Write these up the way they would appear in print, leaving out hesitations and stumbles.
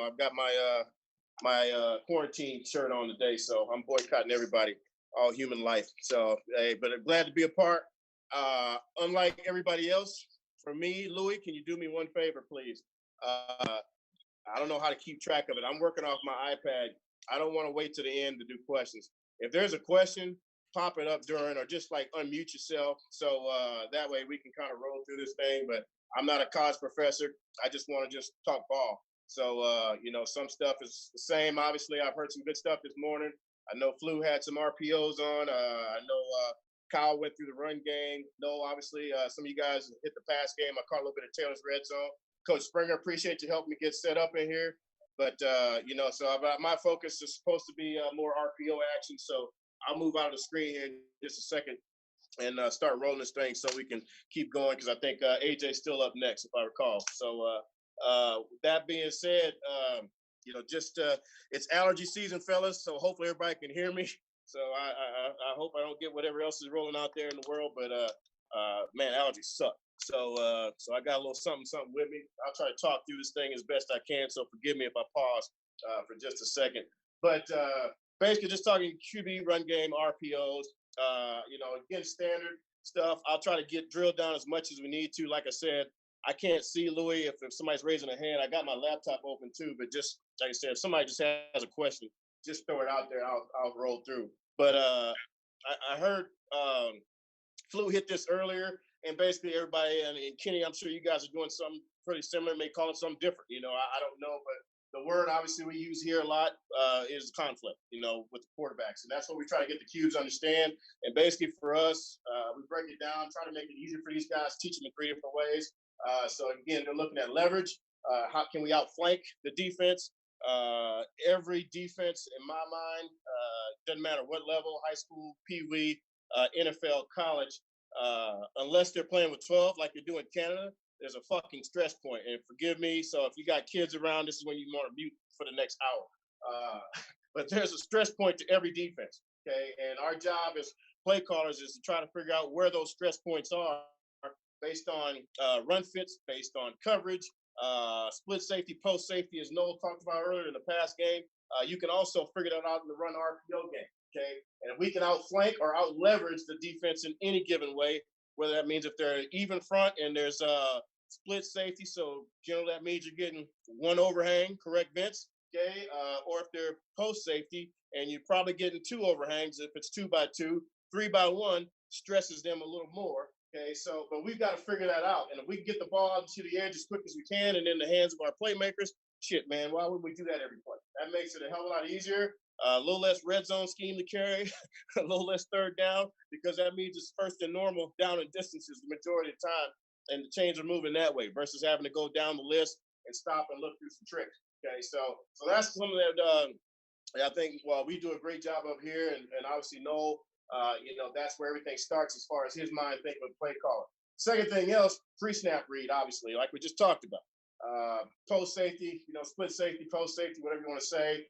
I've got my quarantine shirt on today, so I'm boycotting everybody, all human life. So, hey, but I'm glad to be a part. Unlike everybody else, for me, Louis, can you do me one favor, please? I don't know how to keep track of it. I'm working off my iPad. I don't want to wait to the end to do questions. If there's a question, pop it up during, or just like unmute yourself, so that way we can kind of roll through this thing. But I'm not a college professor. I just want to just talk ball. So some stuff is the same. Obviously, I've heard some good stuff this morning. I know Flu had some RPOs on. I know Kyle went through the run game. No, obviously, some of you guys hit the pass game. I caught a little bit of Taylor's red zone. Coach Springer, appreciate you helping me get set up in here. But, so my focus is supposed to be more RPO action. So I'll move out of the screen here in just a second and start rolling this thing so we can keep going, because I think AJ's still up next, if I recall. So with that being said, it's allergy season, fellas. So hopefully everybody can hear me. So I hope I don't get whatever else is rolling out there in the world. But, man, allergies suck. So I got a little something with me. I'll try to talk through this thing as best I can. So forgive me if I pause for just a second. But basically just talking QB, run game, RPOs, again, standard stuff. I'll try to get drilled down as much as we need to. Like I said, I can't see Louis if somebody's raising a hand. I got my laptop open too, but just like I said, if somebody just has a question, just throw it out there. I'll roll through. But I heard Flu hit this earlier, and basically everybody, and Kenny, I'm sure you guys are doing something pretty similar, may call it something different. I don't know, but the word obviously we use here a lot is conflict, with the quarterbacks. And that's what we try to get the cubes understand. And basically for us, we break it down, try to make it easier for these guys, teach them in 3 different ways. So again, they're looking at leverage. How can we outflank the defense? Every defense, in my mind, doesn't matter what level, high school, Pee Wee, NFL, college, unless they're playing with 12 like they do in Canada, there's a fucking stress point. And forgive me, so if you got kids around, this is when you want to mute for the next hour. But there's a stress point to every defense, okay? And our job as play callers is to try to figure out where those stress points are based on run fits, based on coverage, split safety, post safety, as Noel talked about earlier in the past game. You can also figure that out in the run RPO game, okay? And if we can outflank or out leverage the defense in any given way, whether that means if they're even front and there's split safety, so generally that means you're getting one overhang, correct, Vince? Okay, or if they're post safety and you're probably getting 2 overhangs, if it's 2 by 2, 3 by 1 stresses them a little more. Okay, so but we've got to figure that out, and if we can get the ball out to the edge as quick as we can and in the hands of our playmakers, shit, man, why would we do that every play? That makes it a hell of a lot easier. A little less red zone scheme to carry, a little less third down, because that means it's first and normal down and distances the majority of the time, and the chains are moving that way versus having to go down the list and stop and look through some tricks. Okay, so that's something that I think we do a great job of here, and obviously Noel, that's where everything starts as far as his mind thinking of play calling. Second thing else, pre-snap read, obviously, like we just talked about. Post safety, split safety, post safety, whatever you want to say,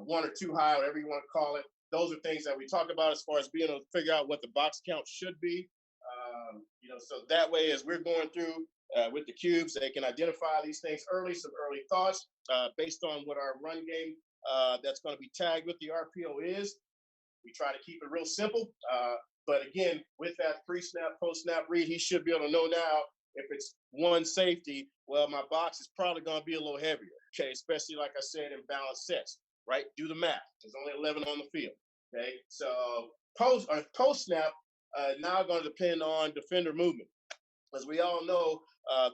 1 or 2 high, whatever you want to call it. Those are things that we talk about as far as being able to figure out what the box count should be. So that way, as we're going through with the cubes, they can identify these things early, some early thoughts based on what our run game that's going to be tagged with the RPO is. We try to keep it real simple. But again, with that pre-snap, post-snap read, he should be able to know now if it's 1 safety, well, my box is probably going to be a little heavier, okay, especially, like I said, in balanced sets, right? Do the math. There's only 11 on the field, okay? So post-snap, now going to depend on defender movement. As we all know,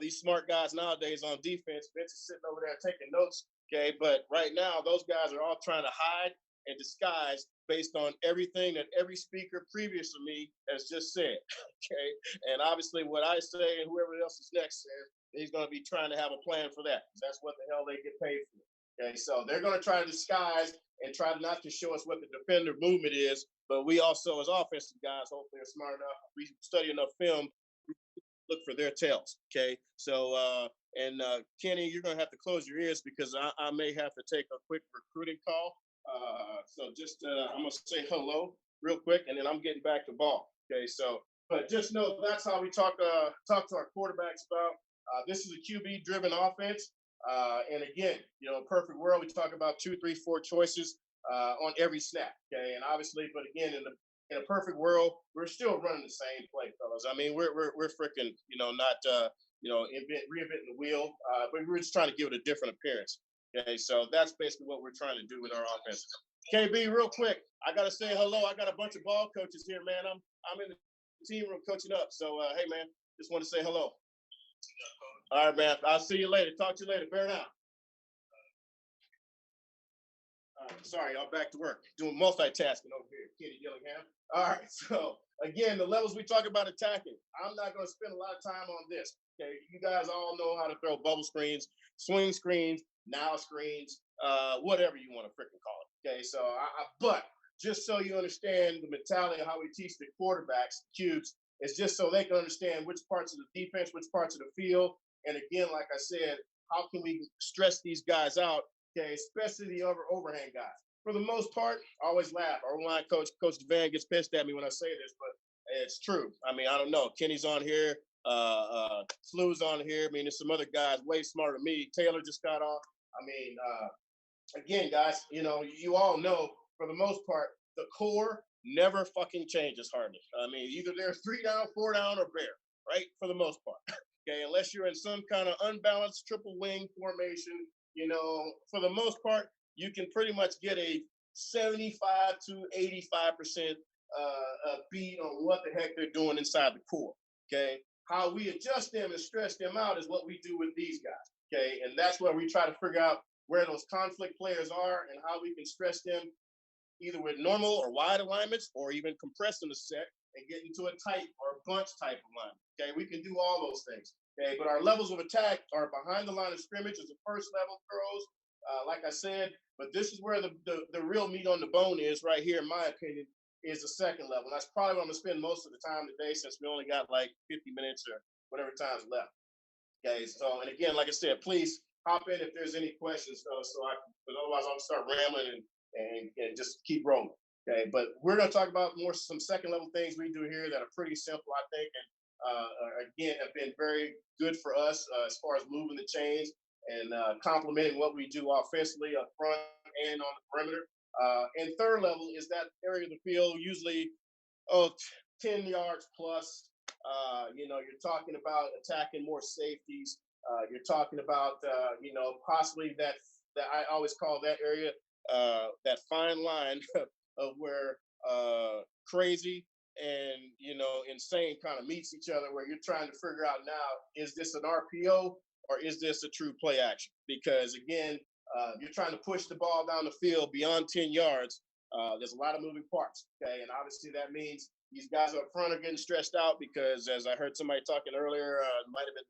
these smart guys nowadays on defense, Vince is sitting over there taking notes, okay? But right now, those guys are all trying to hide and disguise based on everything that every speaker previous to me has just said, okay? And obviously what I say and whoever else is next says, he's going to be trying to have a plan for that, because that's what the hell they get paid for, okay? So they're going to try to disguise and try not to show us what the defender movement is, but we also, as offensive guys, hopefully are smart enough, we study enough film, look for their tails, okay? So, Kenny, you're going to have to close your ears because I may have to take a quick recruiting call. So just I'm gonna say hello real quick, and then I'm getting back to ball. Okay, so but just know that's how we talk to our quarterbacks about. This is a QB-driven offense. And again, perfect world, we talk about 2, 3, 4 choices on every snap. Okay, and obviously, but again, in a perfect world, we're still running the same play, fellas. I mean, we're freaking, not reinventing the wheel, but we're just trying to give it a different appearance. Okay, so that's basically what we're trying to do with our offense. KB, real quick, I gotta say hello. I got a bunch of ball coaches here, man. I'm in the team room coaching up. So hey, man, just want to say hello. All right, man. I'll see you later. Talk to you later. Bear down. Sorry, I'm back to work. Doing multitasking over here, Kenny Gillingham. All right, so again, the levels we talk about attacking. I'm not going to spend a lot of time on this. Okay, you guys all know how to throw bubble screens, swing screens, now screens, whatever you want to freaking call it. Okay, so but just so you understand the mentality of how we teach the quarterbacks cubes, it's just so they can understand which parts of the defense, which parts of the field, and again, like I said, how can we stress these guys out? Okay, especially the overhand guys. For the most part, I always laugh. Our line Coach Van gets pissed at me when I say this, but it's true. I mean, I don't know. Kenny's on here. Flu's on here. I mean, there's some other guys way smarter than me. Taylor just got off. I mean, again, guys, you all know for the most part, the core never fucking changes hardly. I mean, either they're 3 down, 4 down, or bare, right? For the most part. Okay, unless you're in some kind of unbalanced triple wing formation, for the most part, you can pretty much get a 75 to 85% beat on what the heck they're doing inside the core. Okay, how we adjust them and stretch them out is what we do with these guys. Okay, and that's where we try to figure out where those conflict players are and how we can stretch them either with normal or wide alignments or even compressing the set and get into a tight or bunch type alignment. Okay, we can do all those things. Okay, but our levels of attack are behind the line of scrimmage as the first level throws, like I said. But this is where the real meat on the bone is right here, in my opinion, is the second level. That's probably what I'm gonna spend most of the time today, since we only got like 50 minutes or whatever time's left. Okay, so and again, like I said, please hop in if there's any questions, but otherwise I'll start rambling and just keep rolling. Okay, but we're going to talk about some second level things we do here that are pretty simple, I think, and again have been very good for us as far as moving the chains and complementing what we do offensively up front and on the perimeter. And third level is that area of the field, usually 10 yards plus. You're talking about attacking more safeties. You're talking about, possibly that I always call that area, that fine line of where crazy and, insane kind of meets each other, where you're trying to figure out now, is this an RPO or is this a true play action? Because again, you're trying to push the ball down the field beyond 10 yards. There's a lot of moving parts. Okay. And obviously that means these guys up front are getting stressed out because, as I heard somebody talking earlier, it might have been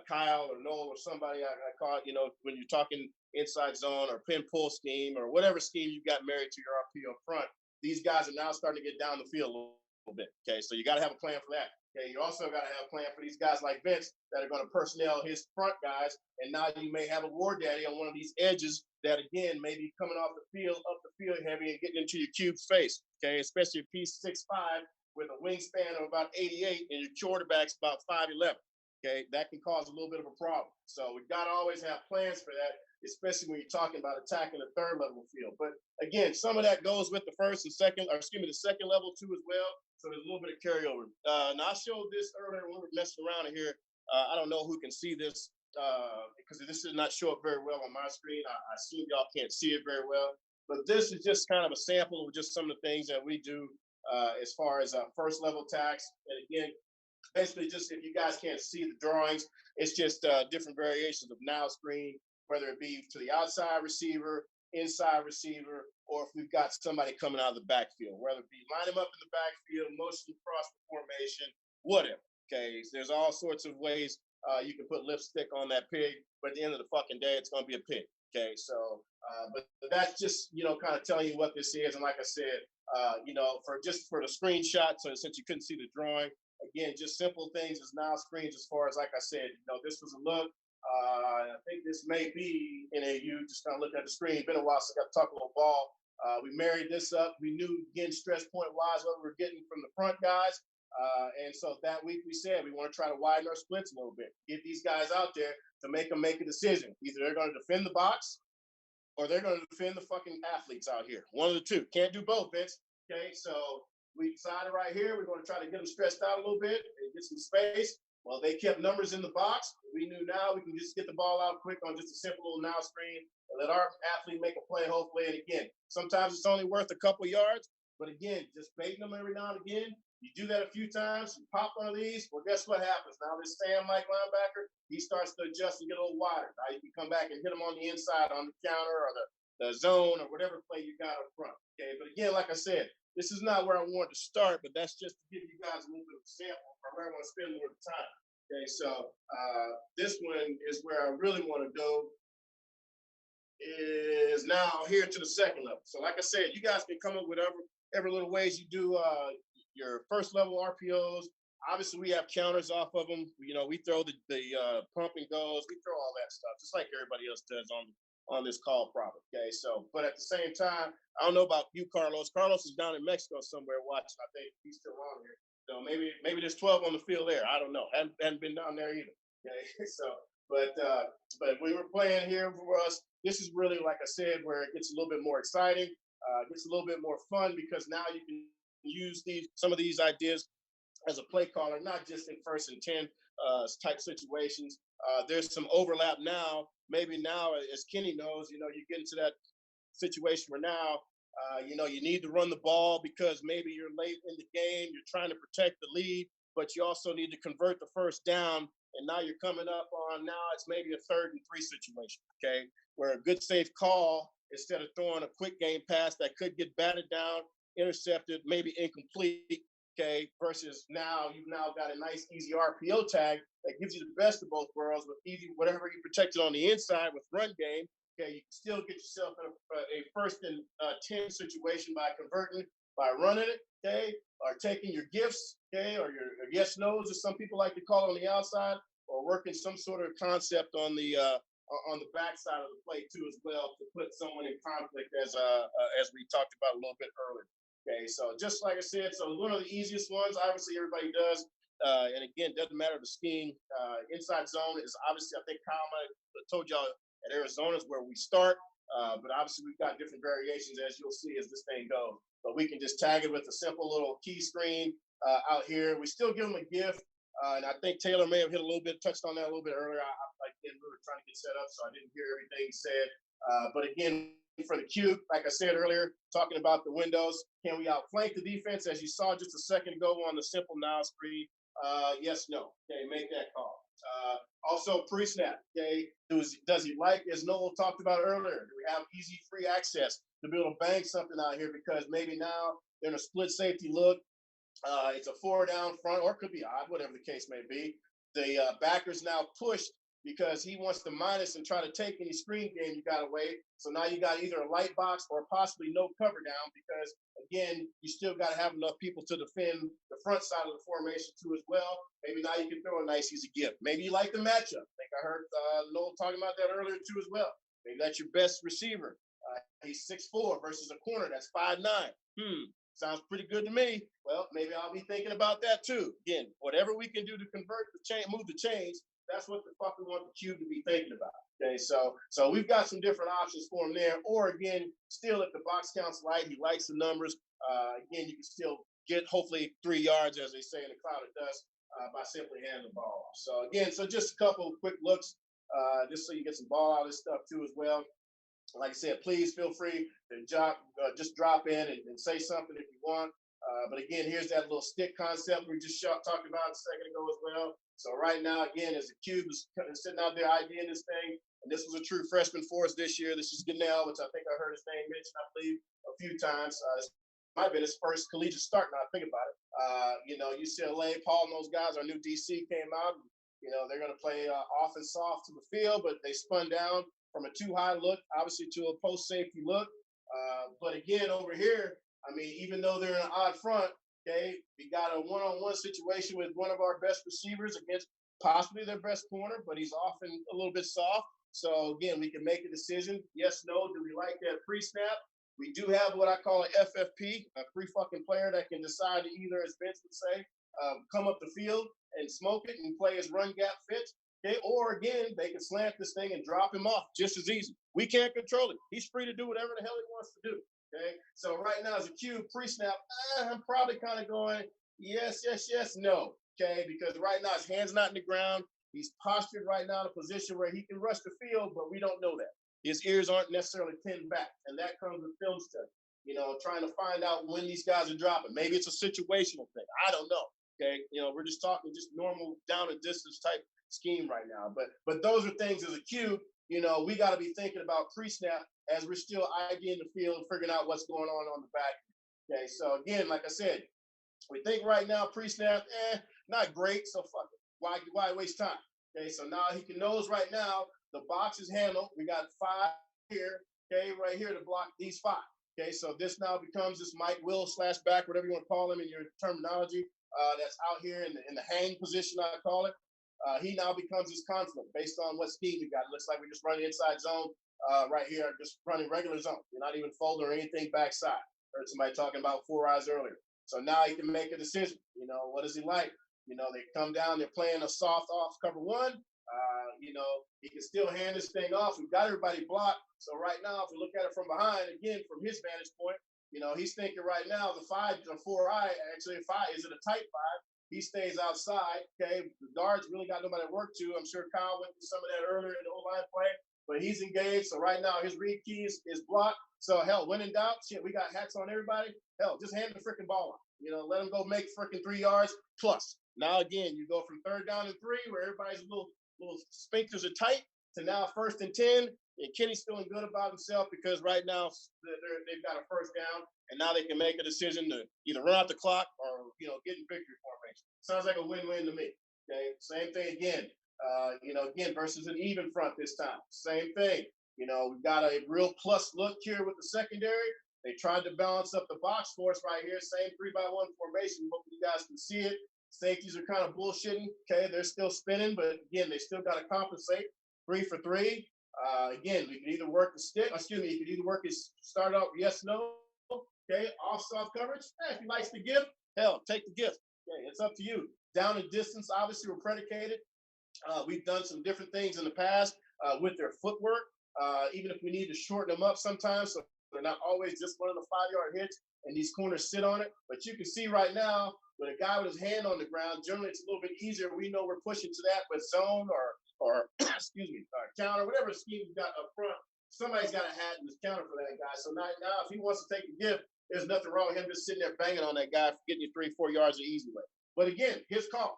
Kyle or Noel or somebody I caught, when you're talking inside zone or pin pull scheme or whatever scheme you got married to your RP up front, these guys are now starting to get down the field a little bit. Okay, so you got to have a plan for that. Okay, you also got to have a plan for these guys like Vince that are going to personnel his front guys, and now you may have a war daddy on one of these edges that again may be coming off the field, up the field heavy and getting into your cube's face. Okay, especially if he's 6'5" with a wingspan of about 88 and your quarterback's about 5'11". Okay, that can cause a little bit of a problem. So we got to always have plans for that, especially when you're talking about attacking the third level field. But again, some of that goes with the first and second, or excuse me, the second level too as well. So there's a little bit of carryover. Now I showed this earlier when we were messing around in here. I don't know who can see this because this did not show up very well on my screen. I assume y'all can't see it very well. But this is just kind of a sample of just some of the things that we do as far as first level attacks. And again, basically just if you guys can't see the drawings, it's just different variations of now screen, whether it be to the outside receiver, inside receiver, or if we've got somebody coming out of the backfield, whether it be line them up in the backfield, motion across the formation, whatever. Okay, there's all sorts of ways you can put lipstick on that pig, but at the end of the fucking day, it's going to be a pig. Okay, so, but that's just, kind of telling you what this is. And like I said, for the screenshot, so since you couldn't see the drawing, again, just simple things as now screens as far as, like I said, this was a look. I think this may be NAU, just kind of looking at the screen. Been a while since I got to talk a little ball. We married this up. We knew, again, stress point wise, what we were getting from the front guys. And so that week we said we want to try to widen our splits a little bit, get these guys out there to make them make a decision. Either they're going to defend the box or they're going to defend the fucking athletes out here. One of the two. Can't do both, Vince. Okay, so we decided right here we're going to try to get them stretched out a little bit and get some space. Well, they kept numbers in the box. We knew now we can just get the ball out quick on just a simple little now screen and let our athlete make a play, hopefully. And again, sometimes it's only worth a couple yards, but again, just baiting them every now and again. You do that a few times, you pop one of these, well, guess what happens? Now this Sam Mike linebacker, he starts to adjust and get a little wider. Now you can come back and hit him on the inside on the counter or the zone or whatever play you got up front. Okay, but again, like I said, this is not where I wanted to start, but that's just to give you guys a little bit of a sample of where I want to spend more of the time. Okay, so this one is where I really want to go, is now here to the second level. So like I said, you guys can come up with every little ways you do your first level RPOs. Obviously, we have counters off of them. You know, we throw the pump and goes. We throw all that stuff, just like everybody else does on this call problem. Okay, so, but at the same time, I don't know about you, Carlos. Carlos is down in Mexico somewhere watching. I think he's still on here. So maybe there's 12 on the field there. I don't know. Hadn't been down there either. Okay, so but we were playing here for us. This is really, like I said, where it gets a little bit more exciting. Gets a little bit more fun because now you can use some of these ideas as a play caller, not just in 1st and 10 type situations. There's some overlap now. Maybe now, as Kenny knows, you get into that situation where now, you need to run the ball because maybe you're late in the game, you're trying to protect the lead, but you also need to convert the first down. And now you're coming up on, now it's maybe a 3rd and 3 situation, okay, where a good safe call, instead of throwing a quick game pass that could get batted down, intercepted, maybe incomplete, okay, versus now you've now got a nice, easy RPO tag that gives you the best of both worlds with easy, whatever you protected on the inside with run game, okay, you can still get yourself in a 1st and 10 situation by converting, by running it, okay, or taking your gifts, okay, or your yes nos, as some people like to call it, on the outside, or working some sort of concept on the backside of the play too as well to put someone in conflict as we talked about a little bit earlier. Okay, so just like I said, so one of the easiest ones, obviously everybody does, and again, doesn't matter the scheme. Inside zone is obviously, I think Kyle might have told y'all at Arizona is where we start, but obviously we've got different variations as you'll see as this thing goes. But we can just tag it with a simple little key screen out here. We still give them a gift. And I think Taylor may have touched on that a little bit earlier. Again, we were trying to get set up, so I didn't hear everything he said. But again, for the cube, like I said earlier, talking about the windows, can we outflank the defense as you saw just a second ago on the simple now screen? Yes, no. Okay, make that call. Also, pre-snap. Okay, does he like, as Noel talked about earlier, do we have easy free access to be able to bang something out here because maybe now they're in a split safety look. It's a 4 down front, or it could be odd, whatever the case may be. The backer's now pushed because he wants to minus and try to take any screen game you got away. So now you got either a light box or possibly no cover down because, again, you still got to have enough people to defend the front side of the formation too as well. Maybe now you can throw a nice easy gift. Maybe you like the matchup. I think I heard Noel talking about that earlier too as well. Maybe that's your best receiver. He's 6'4" versus a corner that's 5'9". Sounds pretty good to me. Well, maybe I'll be thinking about that too. Again, whatever we can do to convert the chain, move the chains, that's what the fuck we want the cube to be thinking about. Okay, so we've got some different options for him there. Or again, still if the box counts right, he likes the numbers. Again, you can still get hopefully 3 yards, as they say in the cloud of dust, by simply handing the ball off. So again, just a couple of quick looks, just so you get some ball out of this stuff too as well. Like I said, please feel free to just drop in and say something if you want. But again, here's that little stick concept we just talked about a second ago as well. So right now, again, as the cube is sitting out there IDing this thing, and this was a true freshman for us this year. This is Ganell, which I think I heard his name mentioned, I believe, a few times. This might have been his first collegiate start now I think about it. UCLA, Paul and those guys, our new DC came out. They're going to play off and soft to the field, but they spun down from a too high look, obviously, to a post safety look. But again, over here, even though they're in an odd front, okay, we got a one-on-one situation with one of our best receivers against possibly their best corner, but he's often a little bit soft. So again, we can make a decision. Yes, no, do we like that pre-snap? We do have what I call an FFP, a free fucking player that can decide to either, as Vince would say, come up the field and smoke it and play his run gap fits. Okay, or again, they can slant this thing and drop him off just as easy. We can't control it. He's free to do whatever the hell he wants to do. Okay, so right now as a cue pre-snap, I'm probably kind of going yes, yes, yes, no. Okay, because right now his hand's not in the ground. He's postured right now in a position where he can rush the field, but we don't know that. His ears aren't necessarily pinned back, and that comes with film study. You know, trying to find out when these guys are dropping. Maybe it's a situational thing. I don't know. Okay, you know, we're just talking just normal down and distance type scheme right now. But those are things as a cue. You know, we got to be thinking about pre-snap as we're still IDing the field, figuring out what's going on the back. Okay, so again, like I said, we think right now pre-snap, not great. So fuck it. Why waste time? Okay, so now he can knows right now the box is handled. We got 5 here. Okay, right here to block these 5. Okay, so this now becomes this Mike Will / back, whatever you want to call him in your terminology. That's out here in the hang position, I call it. He now becomes his conflict based on what scheme we got. It looks like we're just running inside zone right here, just running regular zone. You're not even folding or anything backside. Heard somebody talking about 4 eyes earlier. So now he can make a decision. You know, what does he like? You know, they come down, they're playing a soft off cover 1. You know, he can still hand this thing off. We've got everybody blocked. So right now, if we look at it from behind, again, from his vantage point, you know, he's thinking right now the 5 or 4 eye, actually 5, is it a tight 5? He stays outside. Okay, the guards really got nobody to work to. I'm sure Kyle went through some of that earlier in the O-line play, but he's engaged. So right now, his read keys is blocked. So hell, when in doubt, shit, we got hats on everybody. Hell, just hand the freaking ball off. You know, let him go make freaking 3 yards plus. Now again, you go from 3rd down and 3, where everybody's little sphincters are tight, to now 1st and 10. And Kenny's feeling good about himself because right now they've got a 1st down, and now they can make a decision to either run out the clock or, you know, get in victory formation. Sounds like a win-win to me. Okay, same thing again. You know, again versus an even front this time. Same thing. You know, we've got a real plus look here with the secondary. They tried to balance up the box for us right here. Same 3-by-1 formation. Hope you guys can see it. Safeties are kind of bullshitting. Okay, they're still spinning, but again, they still got to compensate. 3 for 3. Again, we can either work the stick. Excuse me. You can either work his start out yes, no. Okay, off soft coverage. If he likes the gift, hell, take the gift. Okay, it's up to you. Down and distance, obviously, we're predicated. We've done some different things in the past with their footwork. Even if we need to shorten them up sometimes, so they're not always just running a 5-yard hitch and these corners sit on it. But you can see right now, with a guy with his hand on the ground, generally it's a little bit easier. We know we're pushing to that, but zone or excuse me, counter, whatever scheme you got up front, somebody's got a hat in this counter for that guy. So now if he wants to take the gift, there's nothing wrong with him just sitting there banging on that guy for getting you 3-4 yards the easy way. But again, his call.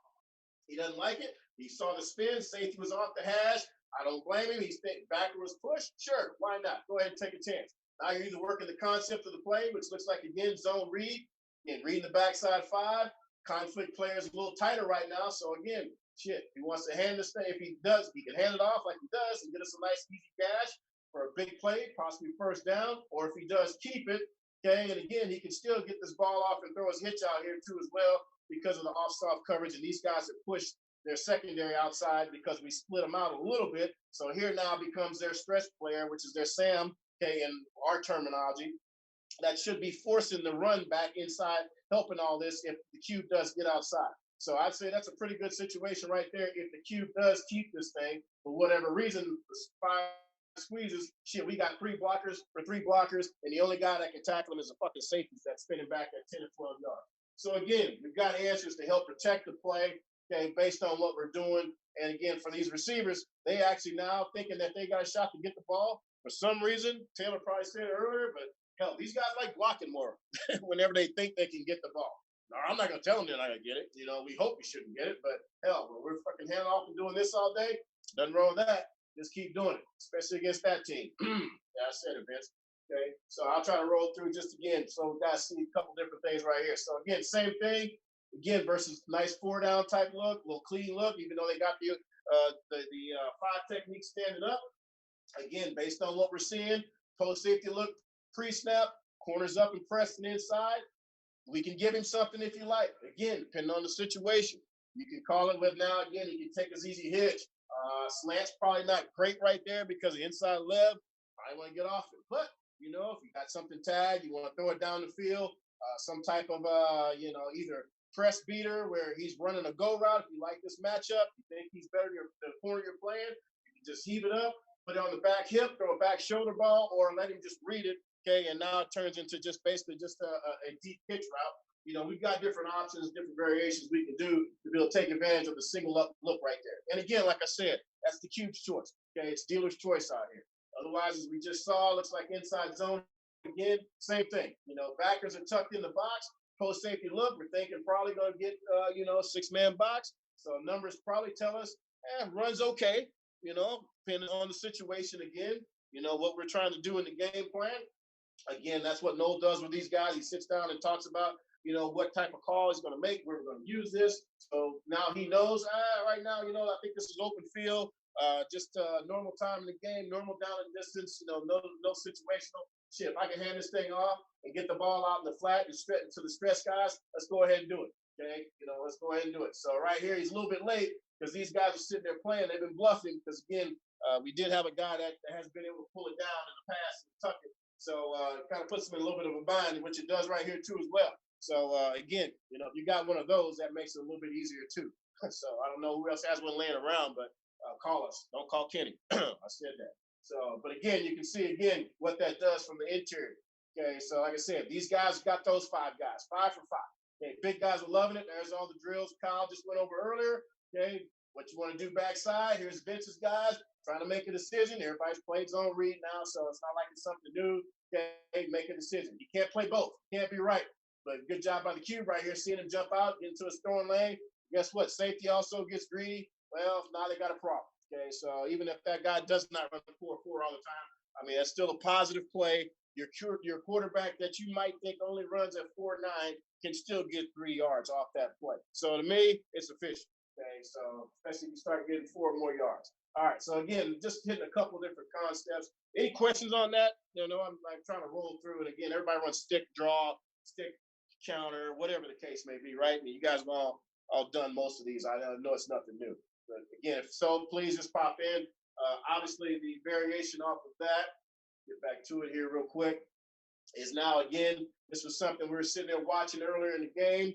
He doesn't like it. He saw the spin. Safety was off the hash. I don't blame him. He's backwards push. Sure, why not? Go ahead and take a chance. Now you're either working the concept of the play, which looks like, again, zone read. Again, reading the backside 5. Conflict player is a little tighter right now. So, again, shit, he wants to hand this thing. If he does, he can hand it off like he does and get us a nice, easy dash for a big play, possibly 1st down. Or if he does keep it, okay, and again, he can still get this ball off and throw his hitch out here, too, as well, because of the off-soft coverage. And these guys have pushed their secondary outside because we split them out a little bit. So here now becomes their stretch player, which is their Sam, okay, in our terminology. That should be forcing the run back inside, helping all this if the cube does get outside. So I'd say that's a pretty good situation right there. If the cube does keep this thing, for whatever reason, the 5 squeezes, shit, we got 3 blockers for 3 blockers, and the only guy that can tackle them is a fucking safety that's spinning back at 10 or 12 yards. So again, we've got answers to help protect the play, okay, based on what we're doing. And again, for these receivers, they actually now thinking that they got a shot to get the ball. For some reason, Taylor probably said it earlier, but hell, these guys like blocking more whenever they think they can get the ball. Now, I'm not going to tell them they're not going to get it. You know, we hope we shouldn't get it, but hell, when we're fucking handing off and doing this all day, nothing wrong with that. Just keep doing it, especially against that team. Yeah, I said it, Vince. Okay, so I'll try to roll through just again so we guys see a couple different things right here. So again, same thing. Again, versus nice 4-down type look, little clean look, even though they got the 5 technique standing up. Again, based on what we're seeing, post safety look, pre-snap, corners up and pressing inside. We can give him something if you like. Again, depending on the situation. You can call it with now, again, he can take his easy hitch. Slant's probably not great right there because the inside left, I want to get off it. But, you know, if you got something tagged, you want to throw it down the field, some type of, you know, either press beater where he's running a go route. If you like this matchup, you think he's better than the corner you're playing, you can just heave it up, put it on the back hip, throw a back shoulder ball, or let him just read it. Okay, and now it turns into just basically just a deep pitch route. You know, we've got different options, different variations we can do to be able to take advantage of the single up look right there. And again, like I said, that's the cube's choice. Okay, it's dealer's choice out here. Otherwise, as we just saw, looks like inside zone again, same thing. You know, backers are tucked in the box. Post safety look, we're thinking probably going to get, you know, 6-man box. So numbers probably tell us, runs okay, you know, depending on the situation again, you know, what we're trying to do in the game plan. Again, that's what Noel does with these guys. He sits down and talks about, you know, what type of call he's going to make, where we're going to use this. So now he knows, right now, you know, I think this is open field, just normal time in the game, normal down and distance, you know, no situational. Shit, if I can hand this thing off and get the ball out in the flat and straight to the stretch guys, let's go ahead and do it. Okay, you know, let's go ahead and do it. So right here, he's a little bit late because these guys are sitting there playing. They've been bluffing because again, we did have a guy that has been able to pull it down in the pass and tuck it. So it kind of puts them in a little bit of a bind, which it does right here too as well. So again, you know, if you got one of those, that makes it a little bit easier too. So I don't know who else has one laying around, but call us. Don't call Kenny. I said that. So, but again, you can see again what that does from the interior. Okay, so like I said, these guys got those 5 guys, 5 for 5. Okay, big guys are loving it. There's all the drills Kyle just went over earlier. Okay, what you want to do backside? Here's Vince's guys trying to make a decision. Everybody's played zone read now, so it's not like it's something new. Okay, make a decision. You can't play both. You can't be right. But good job by the cube right here, seeing him jump out, get into a throwing lane. Guess what? Safety also gets greedy. Well, now they got a problem. Okay, so even if that guy does not run the 4-4 all the time, I mean, that's still a positive play. Your quarterback that you might think only runs at 4.9 can still get 3 yards off that play. So to me, it's efficient. Okay, so especially if you start getting 4 more yards. All right, so again, just hitting a couple different concepts. Any questions on that? You know, I'm trying to roll through it again. Everybody runs stick draw, stick counter, whatever the case may be, right? And you guys have all done most of these. I know it's nothing new. But again, if so, please just pop in. Obviously, the variation off of that, get back to it here real quick, is now, again, this was something we were sitting there watching earlier in the game.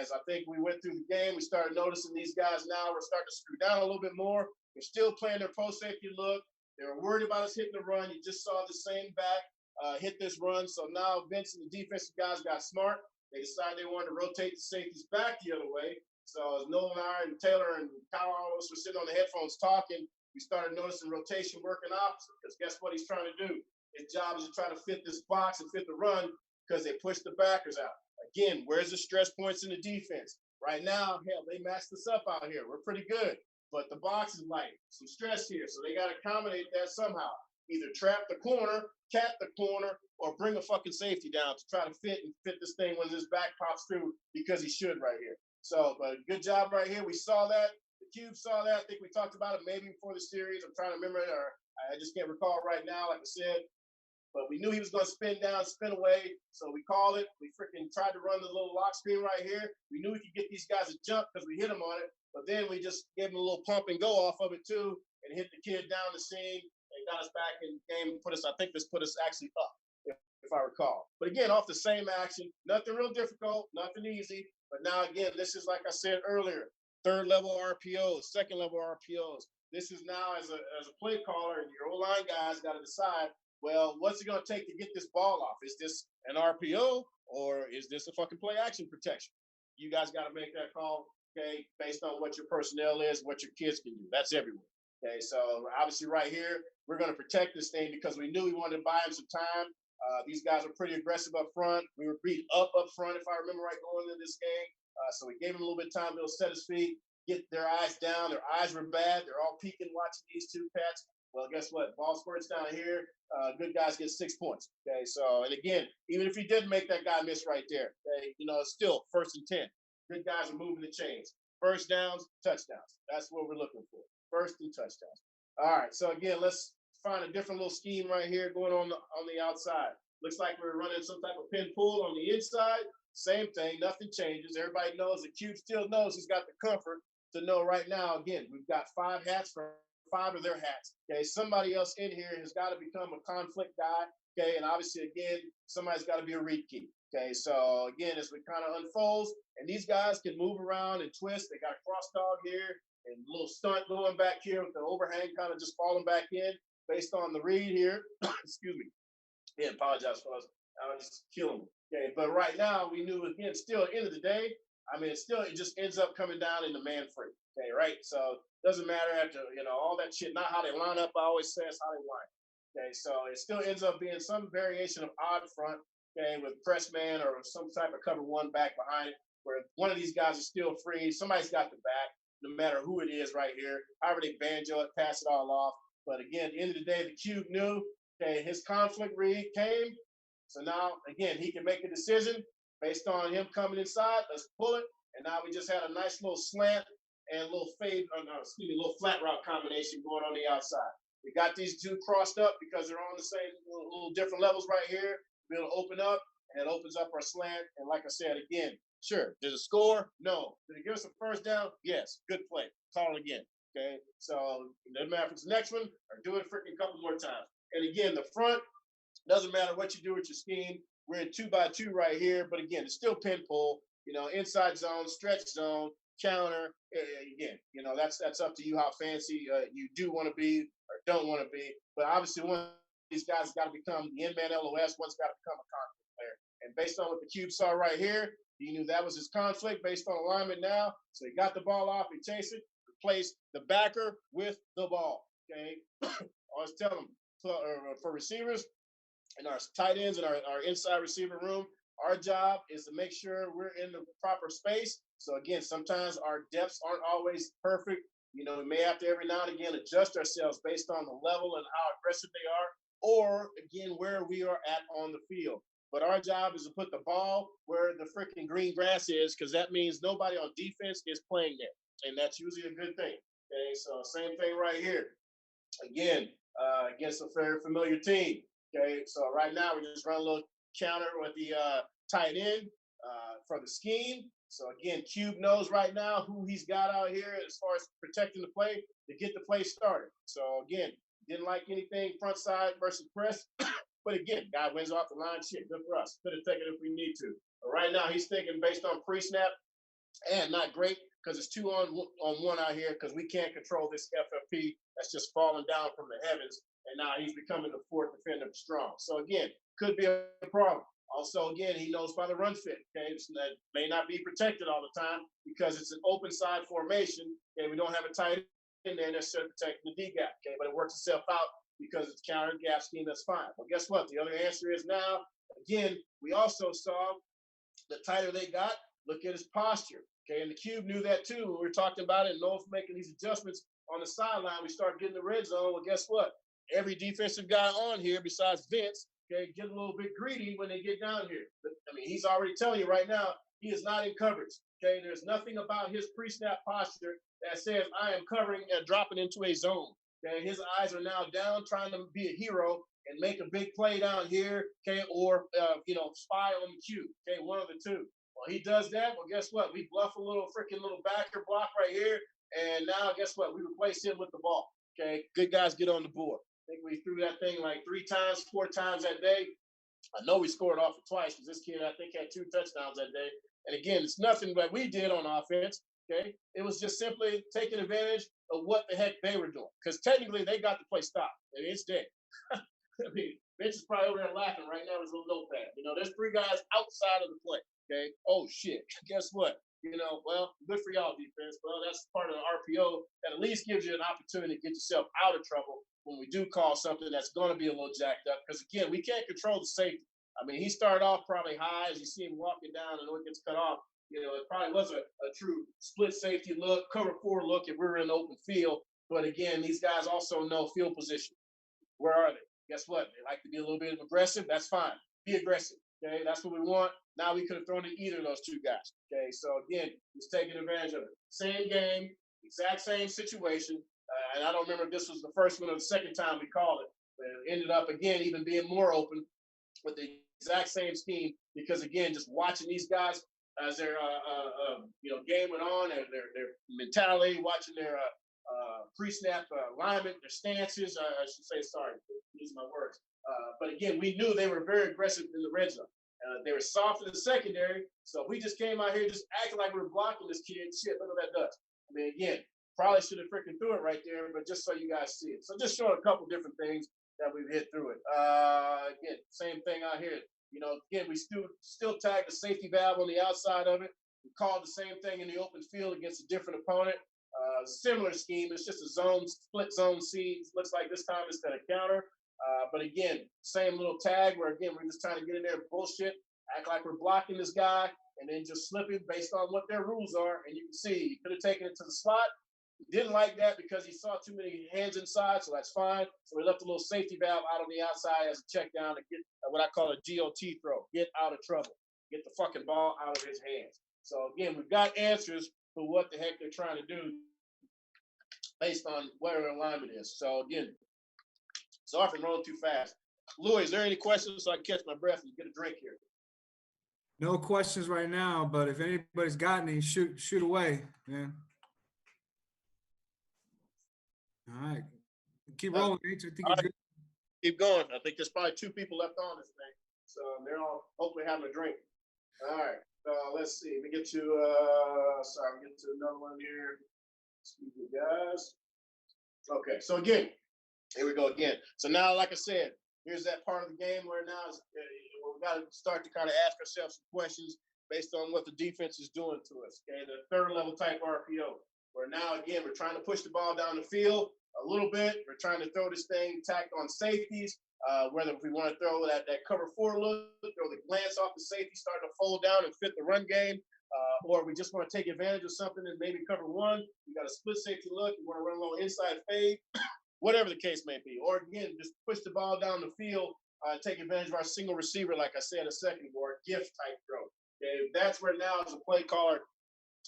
As I think we went through the game, we started noticing these guys now were starting to screw down a little bit more. They're still playing their post safety look. They were worried about us hitting the run. You just saw the same back hit this run. So now Vince and the defensive guys got smart. They decided they wanted to rotate the safeties back the other way. So as Noel and I and Taylor and Kyle all of us were sitting on the headphones talking, we started noticing rotation working opposite. Because guess what he's trying to do? His job is to try to fit this box and fit the run because they push the backers out. Again, where's the stress points in the defense? Right now, hell, they matched us up out here. We're pretty good. But the box is light. Some stress here. So they got to accommodate that somehow. Either trap the corner, cap the corner, or bring a fucking safety down to try to fit this thing when this back pops through because he should right here. So, but good job right here. We saw that. The cube saw that. I think we talked about it maybe before the series. I'm trying to remember it, or I just can't recall right now, like I said. But we knew he was going to spin down, spin away. So we called it. We freaking tried to run the little lock screen right here. We knew we could get these guys to jump because we hit them on it. But then we just gave them a little pump and go off of it too and hit the kid down the seam and got us back in the game and I think this put us actually up, if I recall. But again, off the same action, nothing real difficult, nothing easy. But now, again, this is, like I said earlier, 3rd level RPOs, 2nd level RPOs. This is now, as a play caller, and your O-line guys got to decide, well, what's it going to take to get this ball off? Is this an RPO or is this a fucking play action protection? You guys got to make that call, okay, based on what your personnel is, what your kids can do. That's everywhere. Okay, so obviously right here, we're going to protect this thing because we knew we wanted to buy him some time. These guys are pretty aggressive up front. We were beat up front, if I remember right, going into this game. So we gave him a little bit of time to set his feet, get their eyes down. Their eyes were bad. They're all peeking, watching these 2 cats. Well, guess what? Ball squirts down here. Good guys get 6 points. Okay, so, and again, even if he didn't make that guy miss right there, okay, you know, it's still 1st and 10. Good guys are moving the chains. 1st downs, touchdowns. That's what we're looking for. 1st and touchdowns. All right, so again, let's find a different little scheme right here going on the outside. Looks like we're running some type of pin pull on the inside. Same thing, nothing changes. Everybody knows the cube still knows he's got the comfort to know right now, again, we've got 5 hats from 5 of their hats. Okay, somebody else in here has got to become a conflict guy. Okay, and obviously, again, somebody's got to be a read key. Okay, so again, as we kind of unfolds, and these guys can move around and twist. They got a cross dog here and a little stunt going back here with the overhang kind of just falling back in based on the read here. Excuse me. Yeah, apologize for us. I was just killing me. Okay, but right now we knew again, still at the end of the day, I mean, it just ends up coming down in the man free. Okay, right? So it doesn't matter after, all that shit, not how they line up, I always say it's how they line. Okay, so it still ends up being some variation of odd front, okay, with press man or some type of cover one back behind it, where one of these guys is still free. Somebody's got the back, no matter who it is right here. However they banjo it, pass it all off. But again, at the end of the day, the cube knew, okay, his conflict read came. So now, again, he can make a decision based on him coming inside. Let's pull it. And now we just had a nice little slant and a little a little flat route combination going on the outside. We got these two crossed up because they're on the same little different levels right here. We're going to open up, and it opens up our slant. And like I said, again, sure, did it score? No. Did it give us a first down? Yes. Good play. Call it again. Okay, so it doesn't matter if it's the next one or do it freaking a couple more times. And again, the front, doesn't matter what you do with your scheme. We're in 2x2 right here, but again, it's still pin pull, inside zone, stretch zone, counter. Again, that's up to you how fancy you do want to be or don't want to be. But obviously, one of these guys has got to become the in-man LOS. One's got to become a conflict player. And based on what the cube saw right here, he knew that was his conflict based on alignment now. So he got the ball off, he chased it, replaced the backer with the ball. Okay, I always tell them for receivers, and our tight ends and our inside receiver room, our job is to make sure we're in the proper space. So again, sometimes our depths aren't always perfect. We may have to every now and again adjust ourselves based on the level and how aggressive they are, or again, where we are at on the field. But our job is to put the ball where the freaking green grass is, because that means nobody on defense is playing there. And that's usually a good thing. Okay, so same thing right here. Again, against a very familiar team. Okay, so right now we just run a little counter with the tight end for the scheme. So again, Cube knows right now who he's got out here as far as protecting the play to get the play started. So again, didn't like anything front side versus press. But again, guy wins off the line. Shit, good for us. Could have taken it if we need to. But right now he's thinking based on pre-snap and not great because it's 2 on 1 out here because we can't control this FFP that's just falling down from the heavens. And now he's becoming the 4th defender strong. So again, could be a problem. Also, again, he knows by the run fit. Okay, that may not be protected all the time because it's an open side formation. Okay, we don't have a tight end there necessarily protecting the D gap. Okay, but it works itself out because it's counter gap scheme. That's fine. Well, guess what? The other answer is now. Again, we also saw the tighter they got. Look at his posture. Okay, and the cube knew that too. When we were talking about it, and Noah making these adjustments on the sideline, we start getting the red zone. Well, guess what? Every defensive guy on here besides Vince, okay, get a little bit greedy when they get down here. But, I mean, he's already telling you right now, he is not in coverage. Okay, there's nothing about his pre-snap posture that says I am covering and dropping into a zone. Okay, his eyes are now down, trying to be a hero and make a big play down here. Okay, or spy on the cube. Okay, one of the two. Well, he does that. Well, guess what? We bluff a little backer block right here, and now guess what? We replace him with the ball. Okay, good guys get on the board. I think we threw that thing like 3 times, 4 times that day. I know we scored off it twice because this kid, I think, had 2 touchdowns that day. And again, it's nothing that we did on offense, okay? It was just simply taking advantage of what the heck they were doing because technically they got the play stopped. I mean, it's dead. I mean, Mitch is probably over there laughing right now with his little notepad. There's 3 guys outside of the play, okay? Oh, shit. Guess what? Well, good for y'all, defense. Well, that's part of the RPO that at least gives you an opportunity to get yourself out of trouble when we do call something that's going to be a little jacked up. Because, again, we can't control the safety. I mean, he started off probably high as you see him walking down and when it gets cut off. It probably was a true split safety look, cover 4 look if we were in the open field. But, again, these guys also know field position. Where are they? Guess what? They like to be a little bit aggressive. That's fine. Be aggressive. Okay, that's what we want. Now we could have thrown to either of those 2 guys. Okay, so again, he's taking advantage of it. Same game, exact same situation. And I don't remember if this was the first one or the second time we called it. But it ended up, again, even being more open with the exact same scheme because, again, just watching these guys as their game went on, and their mentality, watching their pre-snap alignment, their stances. I should say, sorry, these are my words. But again, we knew they were very aggressive in the red zone. They were soft in the secondary, so we just came out here just acting like we were blocking this kid. Shit, look what that does. I mean, again, probably should have freaking threw it right there, but just so you guys see it. So just showing a couple different things that we've hit through it. Again, same thing out here. You know, again, we still tag the safety valve on the outside of it. We called the same thing in the open field against a different opponent. Similar scheme. It's just a split zone C. Looks like this time instead of counter. But again, same little tag where, again, we're just trying to get in there and bullshit, act like we're blocking this guy, and then just slipping based on what their rules are. And you can see he could have taken it to the slot. He didn't like that because he saw too many hands inside, so that's fine. So we left a little safety valve out on the outside as a check down to get what I call a GOT throw, get out of trouble, get the fucking ball out of his hands. So again, we've got answers for what the heck they're trying to do based on where their alignment is. So again, sorry for rolling too fast. Louis, is there any questions so I can catch my breath and get a drink here? No questions right now, but if anybody's got any, shoot away, man. All right. Keep rolling, H. I think you're good. Keep going. I think there's probably 2 people left on this thing. So they're all hopefully having a drink. All right. Let's see. We get to another one here. Excuse me, guys. Okay. So again, here we go again. So now, like I said, here's that part of the game where now we got to start to kind of ask ourselves some questions based on what the defense is doing to us. Okay, the third level type RPO, where now again we're trying to push the ball down the field a little bit. We're trying to throw this thing tacked on safeties. Whether if we want to throw that cover 4 look, throw the glance off the safety, starting to fold down and fit the run game. Or we just want to take advantage of something and maybe cover 1. You got a split safety look. You want to run a little inside fade. Whatever the case may be. Or again, just push the ball down the field, take advantage of our single receiver, like I said a second ago, or gift type throw. Okay, that's where now as a play caller,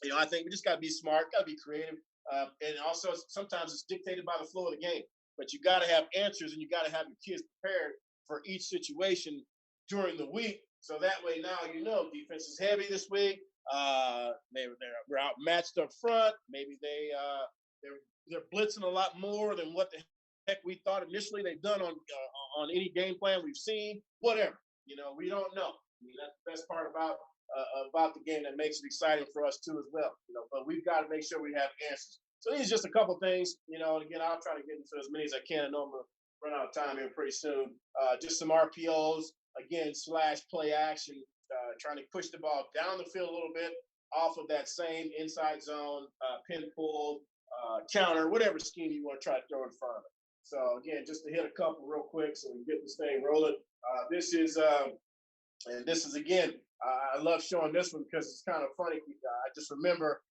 you know, I think we just got to be smart, got to be creative. And also sometimes it's dictated by the flow of the game. But you got to have answers and you got to have your kids prepared for each situation during the week. So that way now you know defense is heavy this week. Maybe we're outmatched up front. Maybe they're blitzing a lot more than what the heck we thought initially they've done on any game plan we've seen. Whatever, you know, we don't know. I mean, that's the best part about the game that makes it exciting for us too as well. You know, but we've got to make sure we have answers. So these are just a couple things, you know. And again, I'll try to get into as many as I can. I know I'm gonna run out of time here pretty soon. Just some RPOs again / play action, trying to push the ball down the field a little bit off of that same inside zone, pin pull. Counter, whatever scheme you want to try to throw in front of it. So again, just to hit a couple real quick so we can get this thing rolling. This is again, I love showing this one because it's kind of funny. I just remember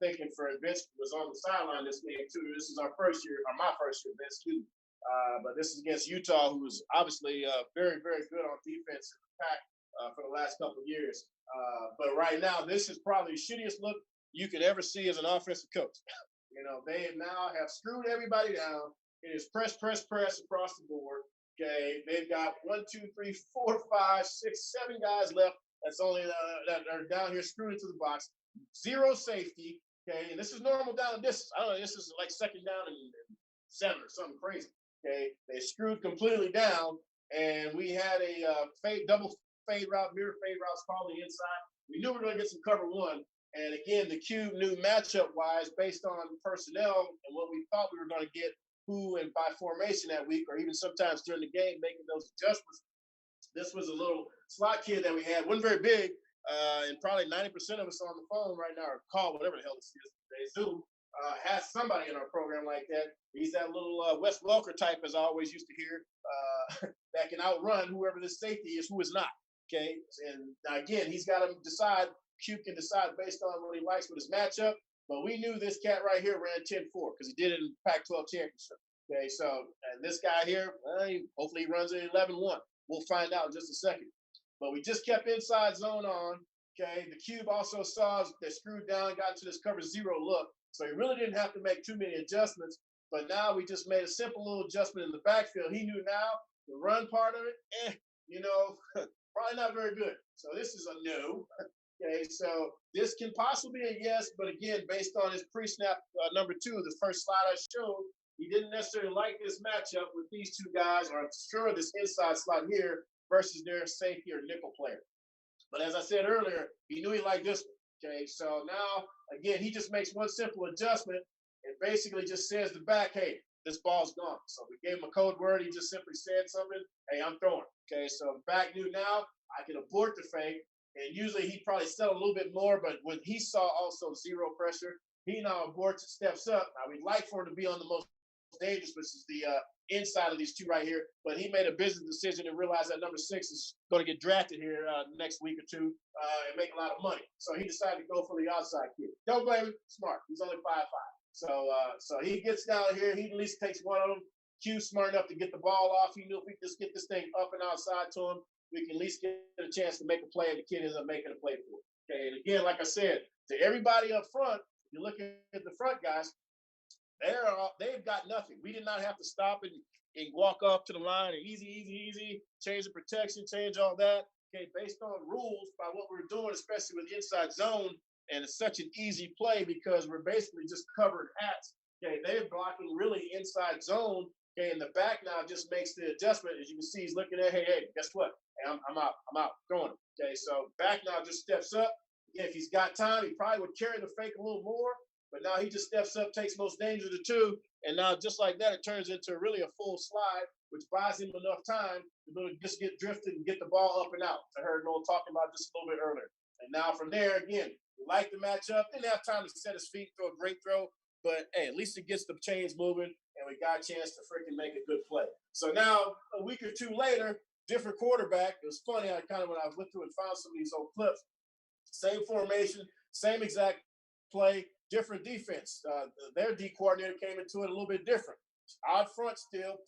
thinking for Vince was on the sideline this game too. This is our first year, or my first year, Vince too. But this is against Utah, who was obviously very, very good on defense in the pack for the last couple of years. But right now, this is probably the shittiest look you could ever see as an offensive coach. You know, they now have screwed everybody down. It is press across the board. Okay, they've got 1, 2, 3, 4, 5, 6, 7 guys left. That's only that are down here screwed into the box. 0 safety. Okay, and this is normal down distance. I don't know. This is like second down and 7 or something crazy. Okay, they screwed completely down, and we had a double fade route, mirror fade routes calling inside. We knew we were going to get some cover 1. And again, the Cube knew matchup-wise, based on personnel and what we thought we were going to get, who and by formation that week, or even sometimes during the game, making those adjustments. This was a little slot kid that we had, wasn't very big, and probably 90% of us on the phone right now, or call, whatever the hell this is today, Zoom, has somebody in our program like that. He's that little Wes Welker type, as I always used to hear, that can outrun whoever this safety is, who is not. Okay, and now again, he's got to decide. Q can decide based on what he likes with his matchup, but we knew this cat right here ran 10-4 because he did it in Pac-12 championship. Okay, so and this guy here, hopefully he runs it 11-1. We'll find out in just a second. But we just kept inside zone on. Okay, the Cube also saw they screwed down, got into this cover 0 look, so he really didn't have to make too many adjustments. But now we just made a simple little adjustment in the backfield. He knew now the run part of it, you know, probably not very good. So this is a no. Okay, so this can possibly be a yes, but again, based on his pre-snap number 2, the first slide I showed, he didn't necessarily like this matchup with these two guys, or I'm sure this inside slot here versus their safety or nickel player. But as I said earlier, he knew he liked this one. Okay, so now again, he just makes one simple adjustment and basically just says to the back, hey, this ball's gone. So we gave him a code word. He just simply said something. Hey, I'm throwing. Okay, so the back knew now I can abort the fake. And usually he'd probably settle a little bit more, but when he saw also zero pressure, he now aborts and steps up. Now we'd like for him to be on the most dangerous, which is the inside of these two right here. But he made a business decision and realized that number 6 is going to get drafted here next week or two and make a lot of money. So he decided to go for the outside kid. Don't blame him. Smart. He's only 5'5". So he gets down here. He at least takes one of them. Q smart enough to get the ball off. He knew if we just get this thing up and outside to him, we can at least get a chance to make a play, and the kid ends up making a play for it. Okay, and again, like I said, to everybody up front, if you look at the front guys, they've got nothing. We did not have to stop and walk up to the line and easy, change the protection, change all that. Okay, based on rules by what we're doing, especially with the inside zone, and it's such an easy play because we're basically just covering hats. Okay, they're blocking really inside zone. Okay, and the back now just makes the adjustment. As you can see, he's looking at, hey, guess what? Hey, I'm out, throwing him. Okay, so back now just steps up. Again, if he's got time, he probably would carry the fake a little more. But now he just steps up, takes most danger of the two, and now just like that, it turns into really a full slide, which buys him enough time to just get drifted and get the ball up and out. I heard Noel talking about this a little bit earlier. And now from there, again, we like the matchup. Didn't have time to set his feet, throw a great throw, but hey, at least it gets the chains moving, and we got a chance to freaking make a good play. So now, a week or two later, different quarterback. It was funny, when I went through and found some of these old clips, same formation, same exact play, different defense. Their D coordinator came into it a little bit different. Out front still,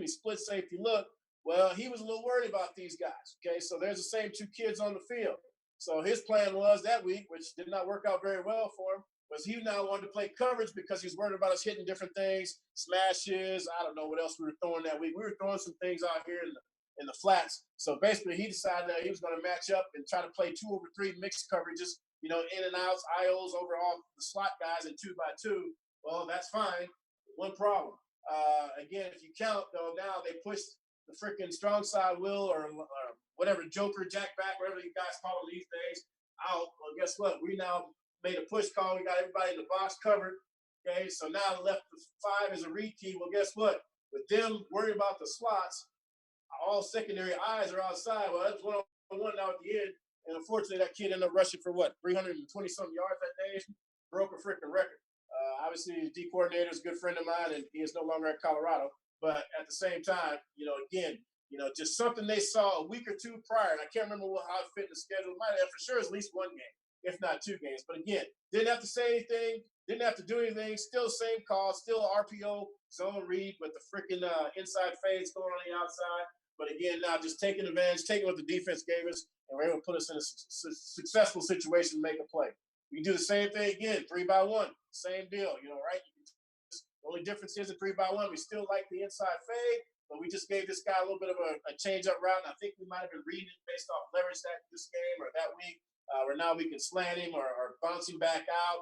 split safety look. Well, he was a little worried about these guys. Okay, so there's the same two kids on the field. So his plan was that week, which did not work out very well for him, was he now wanted to play coverage because he's worried about us hitting different things, smashes. I don't know what else we were throwing that week. We were throwing some things out here in the flats. So basically, he decided that he was going to match up and try to play 2 over 3 mixed coverages, in and outs, IOs over all the slot guys and 2x2. Well, that's fine. One problem. Again, if you count, though, now they pushed the freaking strong side will or whatever, Joker, Jack back, whatever you guys call them these days, out. Well, guess what? We now made a push call. We got everybody in the box covered. Okay, so now left 5 is a read key. Well, guess what? With them worried about the slots, all secondary eyes are outside. Well, that's 1-on-1 now at the end. And unfortunately, that kid ended up rushing for 320-something yards that day. Broke a freaking record. Obviously, his D coordinator is a good friend of mine, and he is no longer at Colorado. But at the same time, again, just something they saw a week or two prior, and I can't remember how it fit in the schedule. It might have for sure at least 1 game, if not 2 games. But again, didn't have to say anything, didn't have to do anything. Still same call, still RPO zone read with the freaking inside fades going on the outside. But again, now just taking advantage, taking what the defense gave us, and we're able to put us in a successful situation to make a play. We can do the same thing again, 3x1, same deal, right? The only difference is at 3x1, we still like the inside fade, but we just gave this guy a little bit of a change-up route, and I think we might have been reading it based off leverage this game or that week, where now we can slant him or bounce him back out.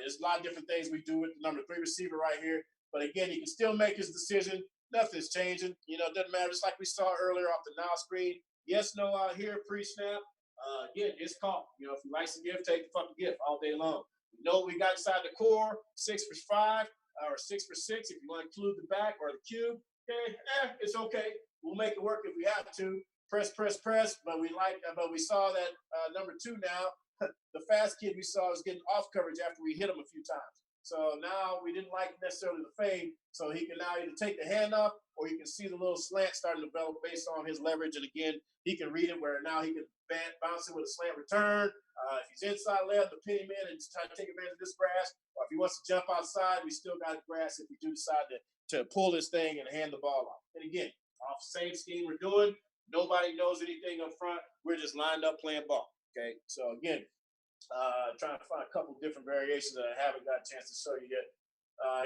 There's a lot of different things we do with the number 3 receiver right here. But again, he can still make his decision. Nothing's changing. It doesn't matter. Just like we saw earlier off the now screen. Yes, no out here, pre-snap. Again, it's called. If he likes to give, take the fucking gift all day long. We know what we got inside the core, 6 for 5 or 6 for 6 if you want to include the back or the cube. Okay, it's okay. We'll make it work if we have to. Press. But we saw that number 2 now. The fast kid we saw was getting off coverage after we hit him a few times. So now we didn't like necessarily the fade. So he can now either take the handoff or you can see the little slant starting to develop based on his leverage. And again, he can read it where now he can bounce it with a slant return. If he's inside left, to pin him in and try to take advantage of this grass. Or if he wants to jump outside, we still got grass if we do decide to pull this thing and hand the ball off. And again, off the same scheme we're doing. Nobody knows anything up front. We're just lined up playing ball. Okay, so again, trying to find a couple different variations that I haven't got a chance to show you yet.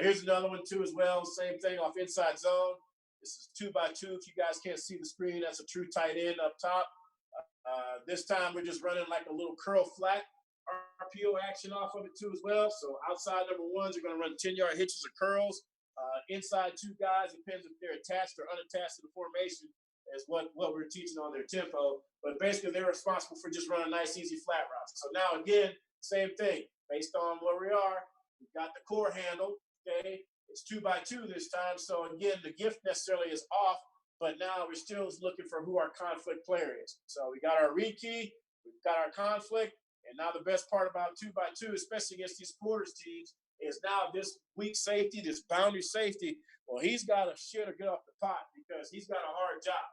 Here's another one too as well. Same thing off inside zone. This is 2x2. If you guys can't see the screen, that's a true tight end up top. This time we're just running like a little curl flat RPO action off of it too as well. So outside number ones are going to run 10-yard hitches or curls. Inside two guys, depends if they're attached or unattached to the formation, is what we're teaching on their tempo. But basically, they're responsible for just running nice, easy flat routes. So now, again, same thing. Based on where we are, we've got the core handle, okay? It's 2x2 this time. So, again, the gift necessarily is off, but now we're still looking for who our conflict player is. So we got our read key, we've got our conflict, and now the best part about 2x2, especially against these quarters teams, is now this weak safety, this boundary safety, well, he's got to shit or get off the pot because he's got a hard job.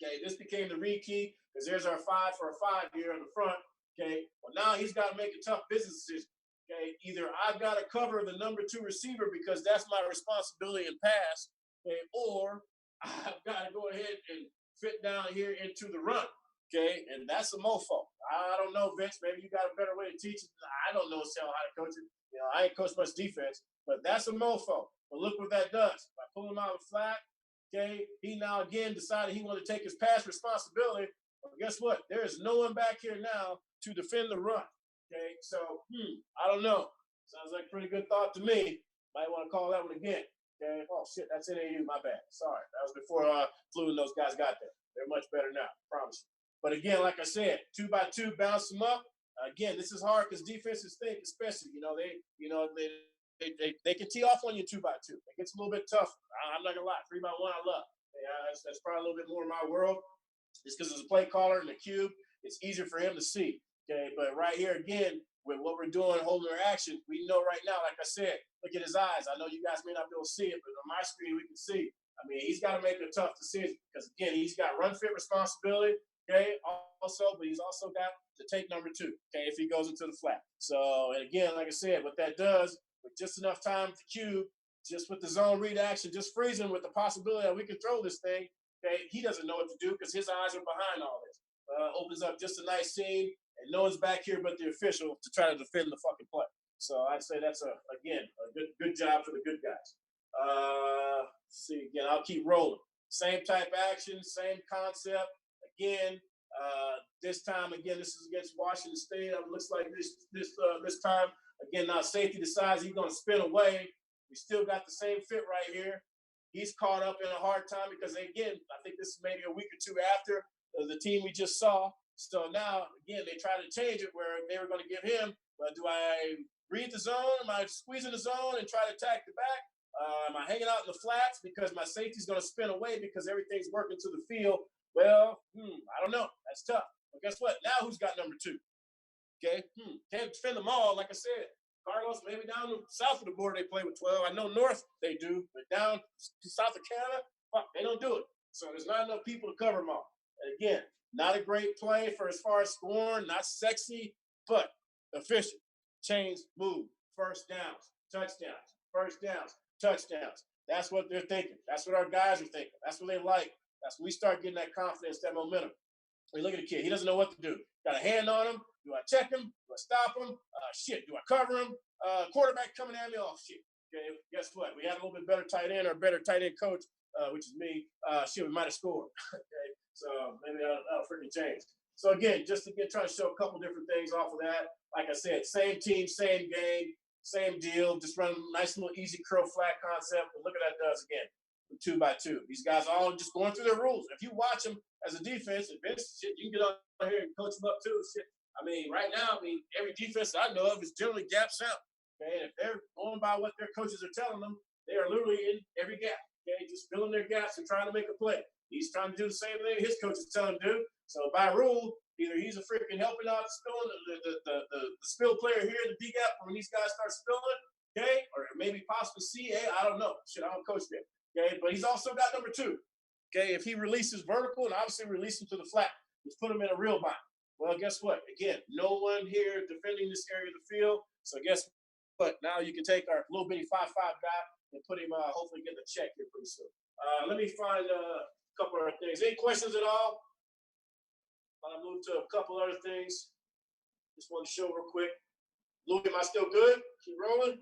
Okay, this became the read key because there's our 5 for a 5 here in the front. Okay, well, now he's got to make a tough business decision. Okay, either I've got to cover the number 2 receiver because that's my responsibility in pass, okay, or I've got to go ahead and fit down here into the run. Okay, and that's a mofo. I don't know, Vince. Maybe you got a better way to teach it. I don't know how to coach it. You know, I ain't coached much defense, but that's a mofo. But look what that does. By pulling him out of the flat, okay, he now again decided he wanted to take his pass responsibility. Well, guess what? There is no one back here now to defend the run. Okay, so I don't know. Sounds like a pretty good thought to me. Might want to call that one again. Okay. Oh shit, that's NAU. My bad. Sorry, that was before Flu and those guys got there. They're much better now. I promise you. But again, like I said, 2x2, bounce them up. Again, this is hard because defenses think, especially, they can tee off on you 2x2. It gets a little bit tough. I'm not gonna lie, 3x1 I love. Yeah, that's probably a little bit more in my world. It's because as a play caller in the cube, it's easier for him to see. Okay, but right here again, with what we're doing, holding our action, we know right now, like I said, look at his eyes. I know you guys may not be able to see it, but on my screen we can see. I mean, he's got to make a tough decision because again, he's got run fit responsibility. Okay, also, but he's also got to take number 2. Okay, if he goes into the flat. So, and again, like I said, what that does with just enough time with the cube, just with the zone read action, just freezing with the possibility that we can throw this thing. Okay, he doesn't know what to do because his eyes are behind all this. Opens up just a nice scene, and no one's back here but the official to try to defend the fucking play. So I'd say that's a good job for the good guys. Let's see again, I'll keep rolling. Same type action, same concept. Again, this time again, this is against Washington State. It looks like this time again. Now safety decides he's going to spin away. We still got the same fit right here. He's caught up in a hard time because again, I think this is maybe a week or two after the team we just saw. So now again, they try to change it where they were going to give him. Well, do I read the zone? Am I squeezing the zone and try to attack the back? Am I hanging out in the flats because my safety's going to spin away because everything's working to the field? Well, I don't know. That's tough. But guess what? Now who's got number 2? Okay. Can't defend them all. Like I said, Carlos, maybe down south of the border they play with 12. I know north they do, but down south of Canada, fuck, they don't do it. So there's not enough people to cover them all. And again, not a great play for as far as scoring, not sexy, but efficient. Chains move, first downs, touchdowns, first downs, touchdowns. That's what they're thinking. That's what our guys are thinking. That's what they like. That's when we start getting that confidence, that momentum. I mean, look at the kid. He doesn't know what to do. Got a hand on him. Do I check him? Do I stop him? Shit. Do I cover him? Quarterback coming at me. Oh, shit. Okay, guess what? We had a little bit better tight end or better tight end coach, which is me. Shit, we might have scored. Okay, so maybe that'll freaking change. So again, just to try to show a couple different things off of that. Like I said, same team, same game, same deal. Just run a nice little easy curl flat concept. But look at that does again. 2x2. These guys are all just going through their rules. If you watch them as a defense, and Vince, shit, you can get on here and coach them up too. Shit. I mean, right now, every defense I know of is generally gaps out. Okay, and if they're going by what their coaches are telling them, they are literally in every gap. Okay, just filling their gaps and trying to make a play. He's trying to do the same thing his coach is telling him to do. So by rule, either he's a freaking helping out spilling the spill player here in the D gap when these guys start spilling, okay, or maybe possibly C. Hey, I don't know. Shit, I don't coach them. Okay, but he's also got number 2. Okay, if he releases vertical and obviously release him to the flat, let's put him in a real bind. Well, guess what? Again, no one here defending this area of the field. So guess what? Now you can take our little bitty 5'5" guy and put him hopefully get a check here pretty soon. Let me find a couple other things. Any questions at all? I'll move to a couple other things. Just want to show real quick. Lou, am I still good? Keep rolling.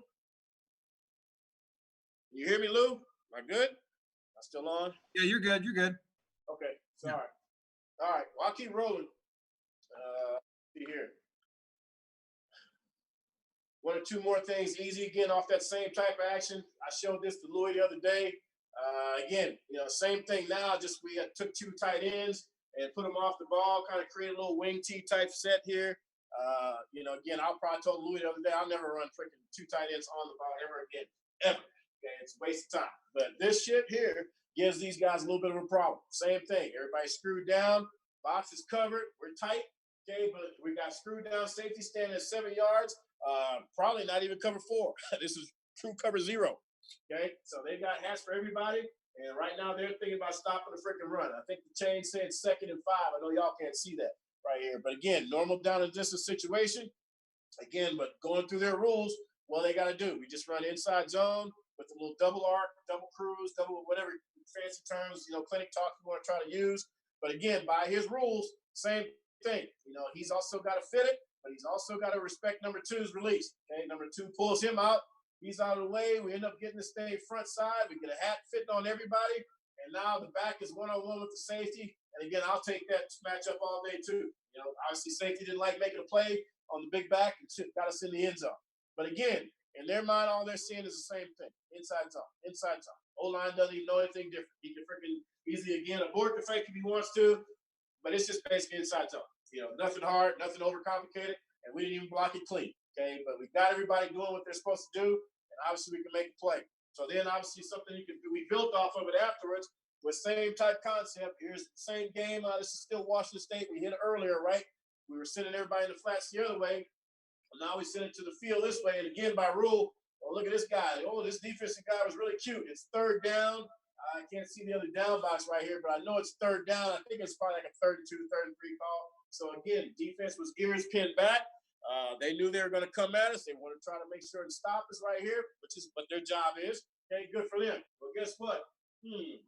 Can you hear me, Lou? Am I good? Am I still on? Yeah, you're good. You're good. Okay, sorry. Yeah. All right, well, I'll keep rolling. See here. One or two more things, easy again off that same type of action. I showed this to Louis the other day. Again, same thing now. Just we took two tight ends and put them off the ball, kind of create a little wing T type set here. Again, I'll probably told Louis the other day, I'll never run freaking two tight ends on the ball ever again, ever. Okay, it's a waste of time. But this shit here gives these guys a little bit of a problem. Same thing. Everybody's screwed down. Box is covered. We're tight. Okay, but we got screwed down safety standing at 7 yards. Probably not even cover 4. This is true cover 0. Okay, so they got hats for everybody. And right now they're thinking about stopping the freaking run. I think the chain said 2nd and 5. I know y'all can't see that right here. But again, normal down and distance situation. Again, but going through their rules, what they got to do. We just run inside zone with a little double arc, double cruise, double whatever fancy terms, clinic talk you want to try to use. But again, by his rules, same thing. He's also got to fit it, but he's also got to respect number 2's release. Okay, number 2 pulls him out. He's out of the way. We end up getting this thing front side. We get a hat fitting on everybody. And now the back is one-on-one with the safety. And again, I'll take that matchup all day too. Obviously safety didn't like making a play on the big back and got us in the end zone. But again, in their mind, all they're seeing is the same thing. Inside zone, inside zone. O-line doesn't even know anything different. He can freaking easily, again, abort the fake if he wants to. But it's just basically inside zone. Nothing hard, nothing overcomplicated. And we didn't even block it clean. Okay, but we got everybody doing what they're supposed to do. And obviously we can make a play. So then obviously something you can do, we built off of it afterwards with same type concept. Here's the same game. This is still Washington State. We hit it earlier, right? We were sending everybody in the flats the other way. Well, now we send it to the field this way. And again, by rule, look at this guy. This defensive guy was really cute. It's 3rd down. I can't see the other down box right here, but I know it's 3rd down. I think it's probably like a 32, 33 call. So again, defense was ears pinned back. They knew they were going to come at us. They want to try to make sure and stop us right here, which is what their job is. Okay, good for them. But guess what?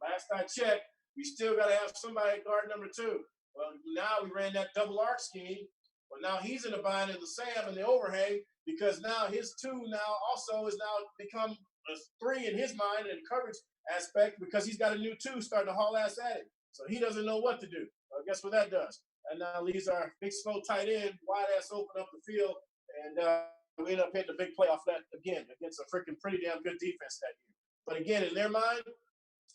Last I checked, we still got to have somebody at guard number 2. Well, now we ran that double arc scheme. Well, now he's in the bind of the Sam and the overhang because now his 2 now also is now become a 3 in his mind and coverage aspect because he's got a new 2 starting to haul ass at him. So he doesn't know what to do. Well, guess what that does? And now leaves our big, slow tight end wide ass open up the field. And we end up hitting a big play off that again against a freaking pretty damn good defense that year. But again, in their mind,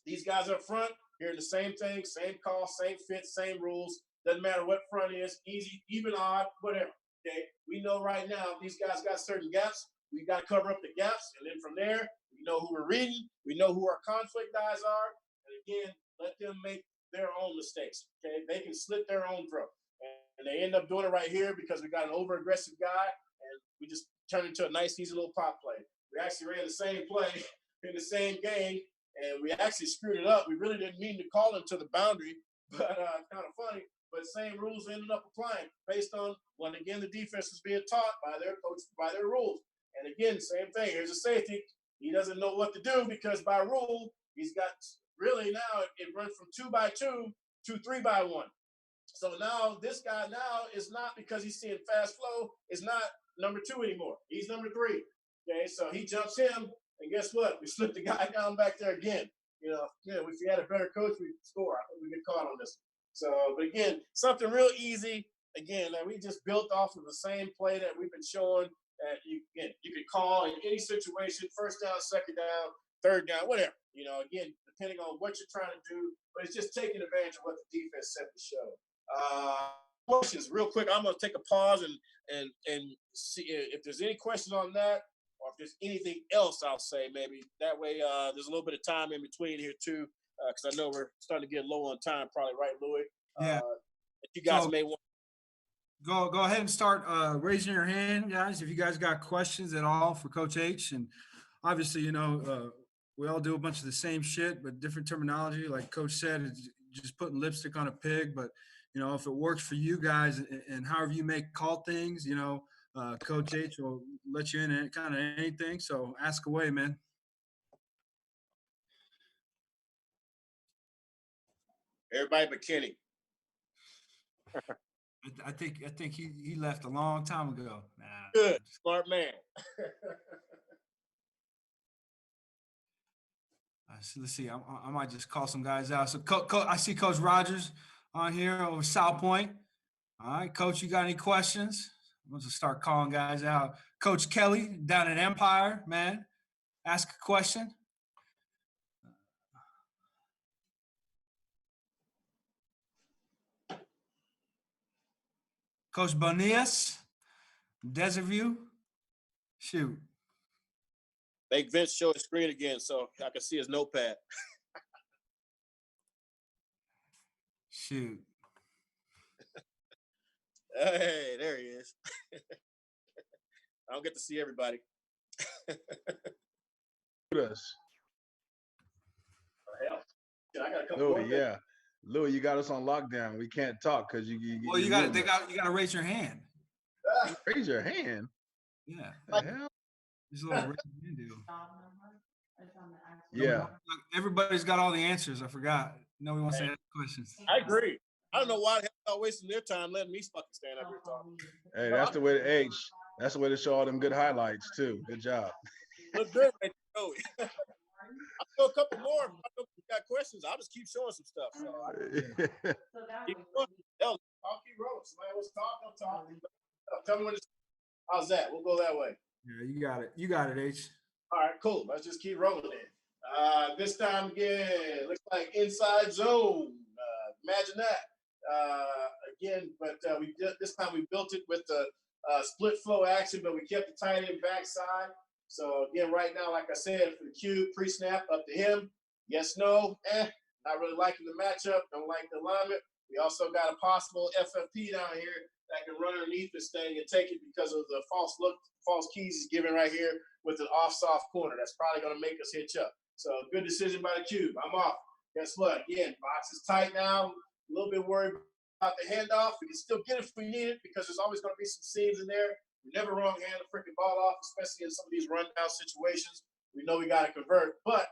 these guys up front hearing the same thing, same call, same fit, same rules. Doesn't matter what front is, easy, even, odd, whatever. Okay, we know right now these guys got certain gaps. We got to cover up the gaps, and then from there, we know who we're reading. We know who our conflict guys are. And again, let them make their own mistakes. Okay, they can slit their own throat, and they end up doing it right here because we got an over-aggressive guy, and we just turned into a nice, easy little pop play. We actually ran the same play in the same game, and we actually screwed it up. We really didn't mean to call him to the boundary, but kind of funny. But same rules ended up applying based on when again the defense is being taught by their coach, by their rules. And again, same thing. Here's a safety. He doesn't know what to do because by rule he's got really now it runs from 2x2 to 3x1. So now this guy now is not because he's seeing fast flow. Is not number 2 anymore. He's number 3. Okay, so he jumps him, and guess what? We slip the guy down back there again. If we had a better coach, we'd score. I think we get caught on this. So, but again, something real easy. Again, that we just built off of the same play that we've been showing that you could call in any situation, 1st down, 2nd down, 3rd down, whatever. Again, depending on what you're trying to do, but it's just taking advantage of what the defense set to show. Questions, real quick. I'm gonna take a pause and see if there's any questions on that, or if there's anything else. I'll say maybe that way. There's a little bit of time in between here too. Because I know we're starting to get low on time, probably, right, Louis? Yeah. You guys may want. Go ahead and start raising your hand, guys, if you guys got questions at all for Coach H. And obviously, we all do a bunch of the same shit, but different terminology. Like Coach said, it's just putting lipstick on a pig. But, if it works for you guys and however you may call things, Coach H will let you in kind of anything. So ask away, man. Everybody but Kenny. I think he left a long time ago. Nah. Good, smart man. Let's see. I might just call some guys out. So I see Coach Rogers on here over South Point. All right, Coach, you got any questions? I'm going to start calling guys out. Coach Kelly down at Empire, man, ask a question. Coach Bonias, Desert View, shoot. Make Vince show his screen again so I can see his notepad. Shoot. Hey, there he is. I don't get to see everybody. Us. Hell, I got a couple Louis, yeah. Louis, you got us on lockdown. We can't talk because you Well, you got to raise your hand. raise your hand. Yeah. The hell? There's a little raise your hand deal. Yeah. Everybody's got all the answers. I forgot. Nobody wants to ask questions. I agree. I don't know why the hell y'all wasting their time letting me fucking stand up here talking. Hey, that's the way to H. That's the way to show all them good highlights too. Good job. Look good, right there. I'll show a couple more. If you got questions, I'll just keep showing some stuff. So keep going. Hell, I'll keep rolling. Somebody wants to talk, I'll talk. Tell me when it's. How's that? We'll go that way. Yeah, you got it. You got it, H. All right, cool. Let's just keep rolling then. This time again, looks like inside zone. Imagine that. Again, but this time we built it with the split flow action, but we kept the tight end backside. So again, right now, like I said, for the cube, pre-snap, up to him. Yes, no, not really liking the matchup. Don't like the alignment. We also got a possible FFP down here that can run underneath this thing and take it because of the false keys he's giving right here with an off-soft corner. That's probably going to make us hitch up. So good decision by the cube. I'm off. Guess what? Again, box is tight now. A little bit worried about the handoff. We can still get it if we need it because there's always going to be some seams in there. We never wrong hand the freaking ball off, especially in some of these rundown situations. We know we got to convert. But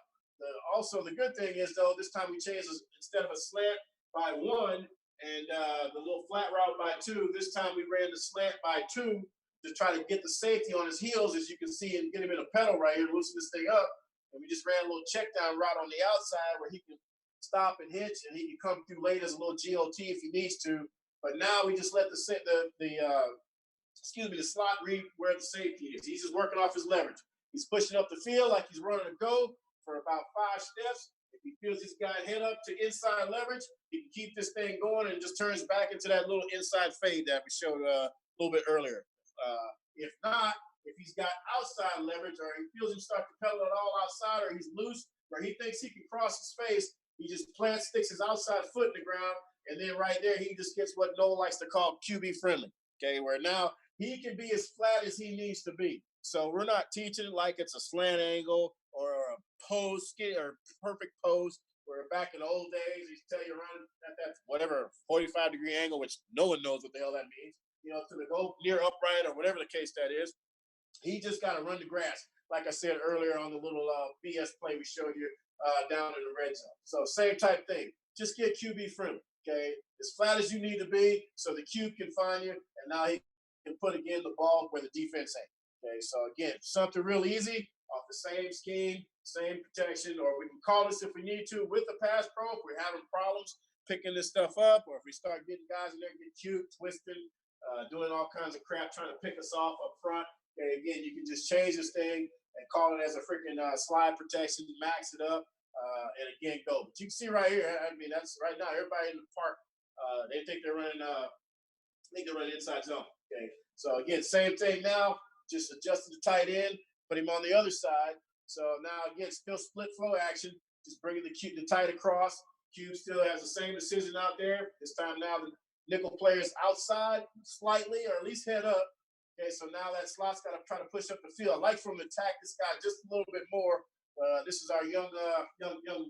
also the good thing is, though, this time we changed instead of a slant by 1 and the little flat route by 2, this time we ran the slant by 2 to try to get the safety on his heels, as you can see, and get him in a pedal right here, loosen this thing up. And we just ran a little check down route on the outside where he can stop and hitch, and he can come through late as a little GOT if he needs to. But now we just let the slot read where the safety is. He's just working off his leverage. He's pushing up the field like he's running a go for about 5 steps. If he feels he's got head up to inside leverage, he can keep this thing going and just turns back into that little inside fade that we showed a little bit earlier. If not, if he's got outside leverage or he feels he start to pedal it all outside or he's loose or he thinks he can cross his face, he just sticks his outside foot in the ground, and then right there he just gets what Noah likes to call QB friendly. Okay, where now he can be as flat as he needs to be. So we're not teaching it like it's a slant angle or a pose or perfect pose. Where back in the old days, he tell you run at that whatever 45-degree angle, which no one knows what the hell that means. You know, to the go near upright or whatever the case that is. He just got to run the grass, like I said earlier on the little BS play we showed you down in the red zone. So same type thing. Just get QB friendly, okay? As flat as you need to be so the cube can find you, and now he can put, again, the ball where the defense ain't. Okay, so, again, something real easy off the same scheme, same protection, or we can call this if we need to with the pass pro if we're having problems picking this stuff up, or if we start getting guys in there get cute, twisting, doing all kinds of crap, trying to pick us off up front. Okay, again, you can just change this thing and call it as a freaking slide protection, max it up, and again, go. But you can see right here, I mean, that's right now, everybody in the park, they think they're running, inside zone. Okay, so again, same thing now, just adjusting the tight end, put him on the other side. So now, again, still split flow action, just bringing the tight across. Cube still has the same decision out there. This time now, the nickel player is outside slightly, or at least head up. Okay, so now that slot's got to try to push up the field. I like for him to attack this guy just a little bit more. This is our young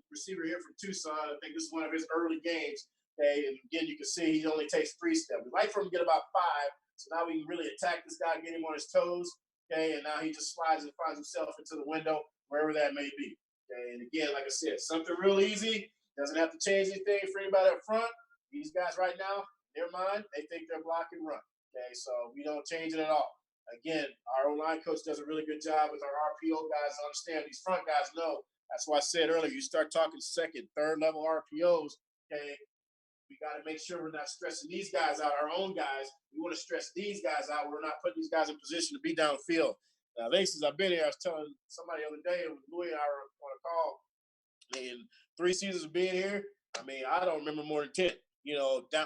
receiver here from Tucson. I think this is one of his early games. Okay, and again, you can see he only takes 3 steps. We like for him to get about 5, so now we can really attack this guy, get him on his toes. Okay, and now he just slides and finds himself into the window, wherever that may be. Okay, and again, like I said, something real easy. Doesn't have to change anything for anybody up front. These guys right now, in their mind, they think they're block and run. Okay, so we don't change it at all. Again, our O-line coach does a really good job with our RPO guys to understand these front guys know. That's why I said earlier, you start talking second, third level RPOs, okay, We got to make sure we're not stressing these guys out, our own guys. We want to stress these guys out. We're not putting these guys in position to be downfield. Now, I think since I've been here, I was telling somebody the other day, it was Louis and I were on a call. In 3 seasons of being here, I mean, I don't remember more than 10,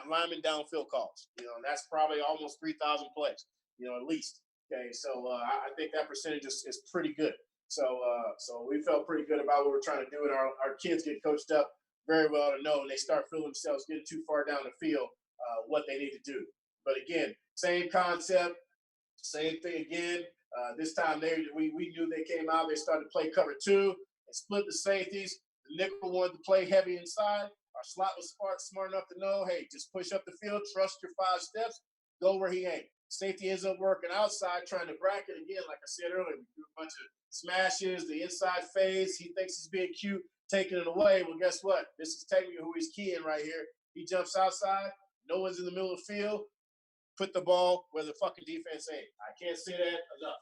lineman downfield calls. That's probably almost 3,000 plays, at least. Okay, so I think that percentage is pretty good. So we felt pretty good about what we're trying to do, and our kids get coached up very well to know, and they start feeling themselves getting too far down the field, what they need to do. But again, same concept, same thing again. This time we knew they came out, they started to play cover 2 and split the safeties. The nickel wanted to play heavy inside. Our slot was smart enough to know, hey, just push up the field, trust your 5 steps, go where he ain't. Safety ends up working outside, trying to bracket again. Like I said earlier, we do a bunch of smashes, the inside fades. He thinks he's being cute, taking it away. Well, guess what? This is technically who he's keying right here. He jumps outside. No one's in the middle of the field. Put the ball where the fucking defense ain't. I can't say that enough.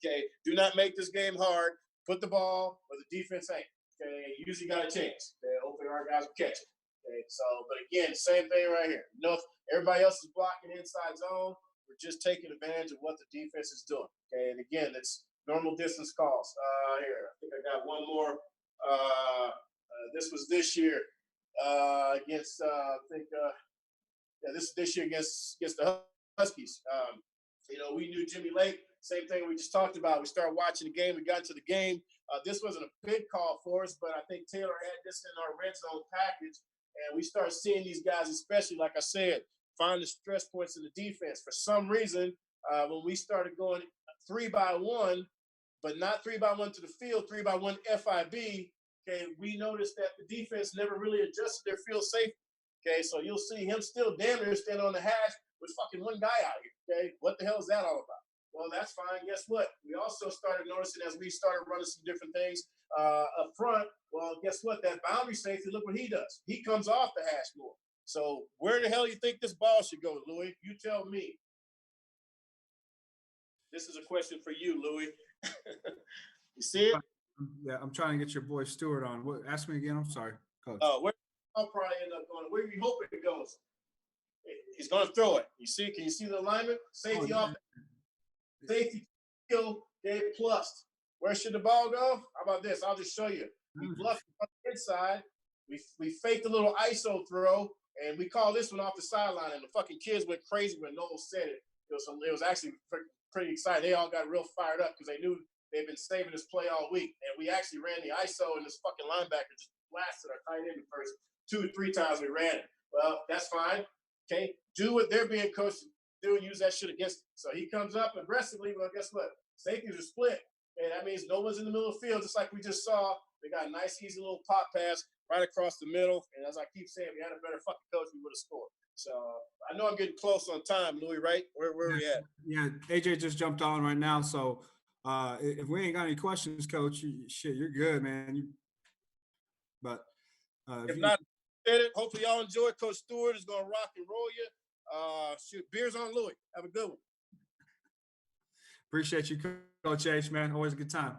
Okay, do not make this game hard. Put the ball where the defense ain't. Okay, you usually got a chance. Okay, hopefully our guys will catch it. Okay, but again, same thing right here. Everybody else is blocking inside zone. We're just taking advantage of what the defense is doing. Okay, and again, it's normal distance calls. Here, I think I got one more. This was this year against, this year against the Huskies. We knew Jimmy Lake. Same thing we just talked about. We started watching the game. We got into the game. This wasn't a big call for us, but I think Taylor had this in our red zone package, and we started seeing these guys, especially, like I said, find the stress points in the defense. For some reason, when we started going 3-by-1, but not 3-by-1 to the field, 3-by-1 FIB, okay, we noticed that the defense never really adjusted their field safety. Okay, so you'll see him still damn near standing on the hash with fucking one guy out here. Okay, what the hell is that all about? Well, that's fine. Guess what? We also started noticing as we started running some different things up front. Well, guess what? That boundary safety, look what he does. He comes off the hash more. So where the hell do you think this ball should go, Louis? You tell me. This is a question for you, Louis. You see it? Yeah, I'm trying to get your boy Stewart on. Ask me again. I'm sorry, Coach. Where I'll probably end up going. Where do you hope it goes? He's going to throw it. You see? Can you see the alignment? Safety off. Safety kill, okay, plus. Where should the ball go? How about this? I'll just show you. We bluffed on the inside. We faked a little ISO throw, and we called this one off the sideline. And the fucking kids went crazy when Noel said it. It was actually pretty exciting. They all got real fired up because they knew they'd been saving this play all week. And we actually ran the ISO, and this fucking linebacker just blasted our tight end the first 2 or 3 times we ran it. Well, that's fine. Okay, do what they're being coached to do and use that shit against him. So he comes up aggressively. Well, guess what? Safeties are split. And that means no one's in the middle of the field, just like we just saw. They got a nice, easy little pop pass right across the middle. And as I keep saying, we had a better fucking coach, we would have scored. So I know I'm getting close on time, Louis, right? Where we at? Yeah, AJ just jumped on right now. So if we ain't got any questions, Coach, you're good, man. But if not, hopefully y'all enjoy. Coach Stewart is going to rock and roll you. Beers on Louis. Have a good one. Appreciate you, Coach H, man. Always a good time.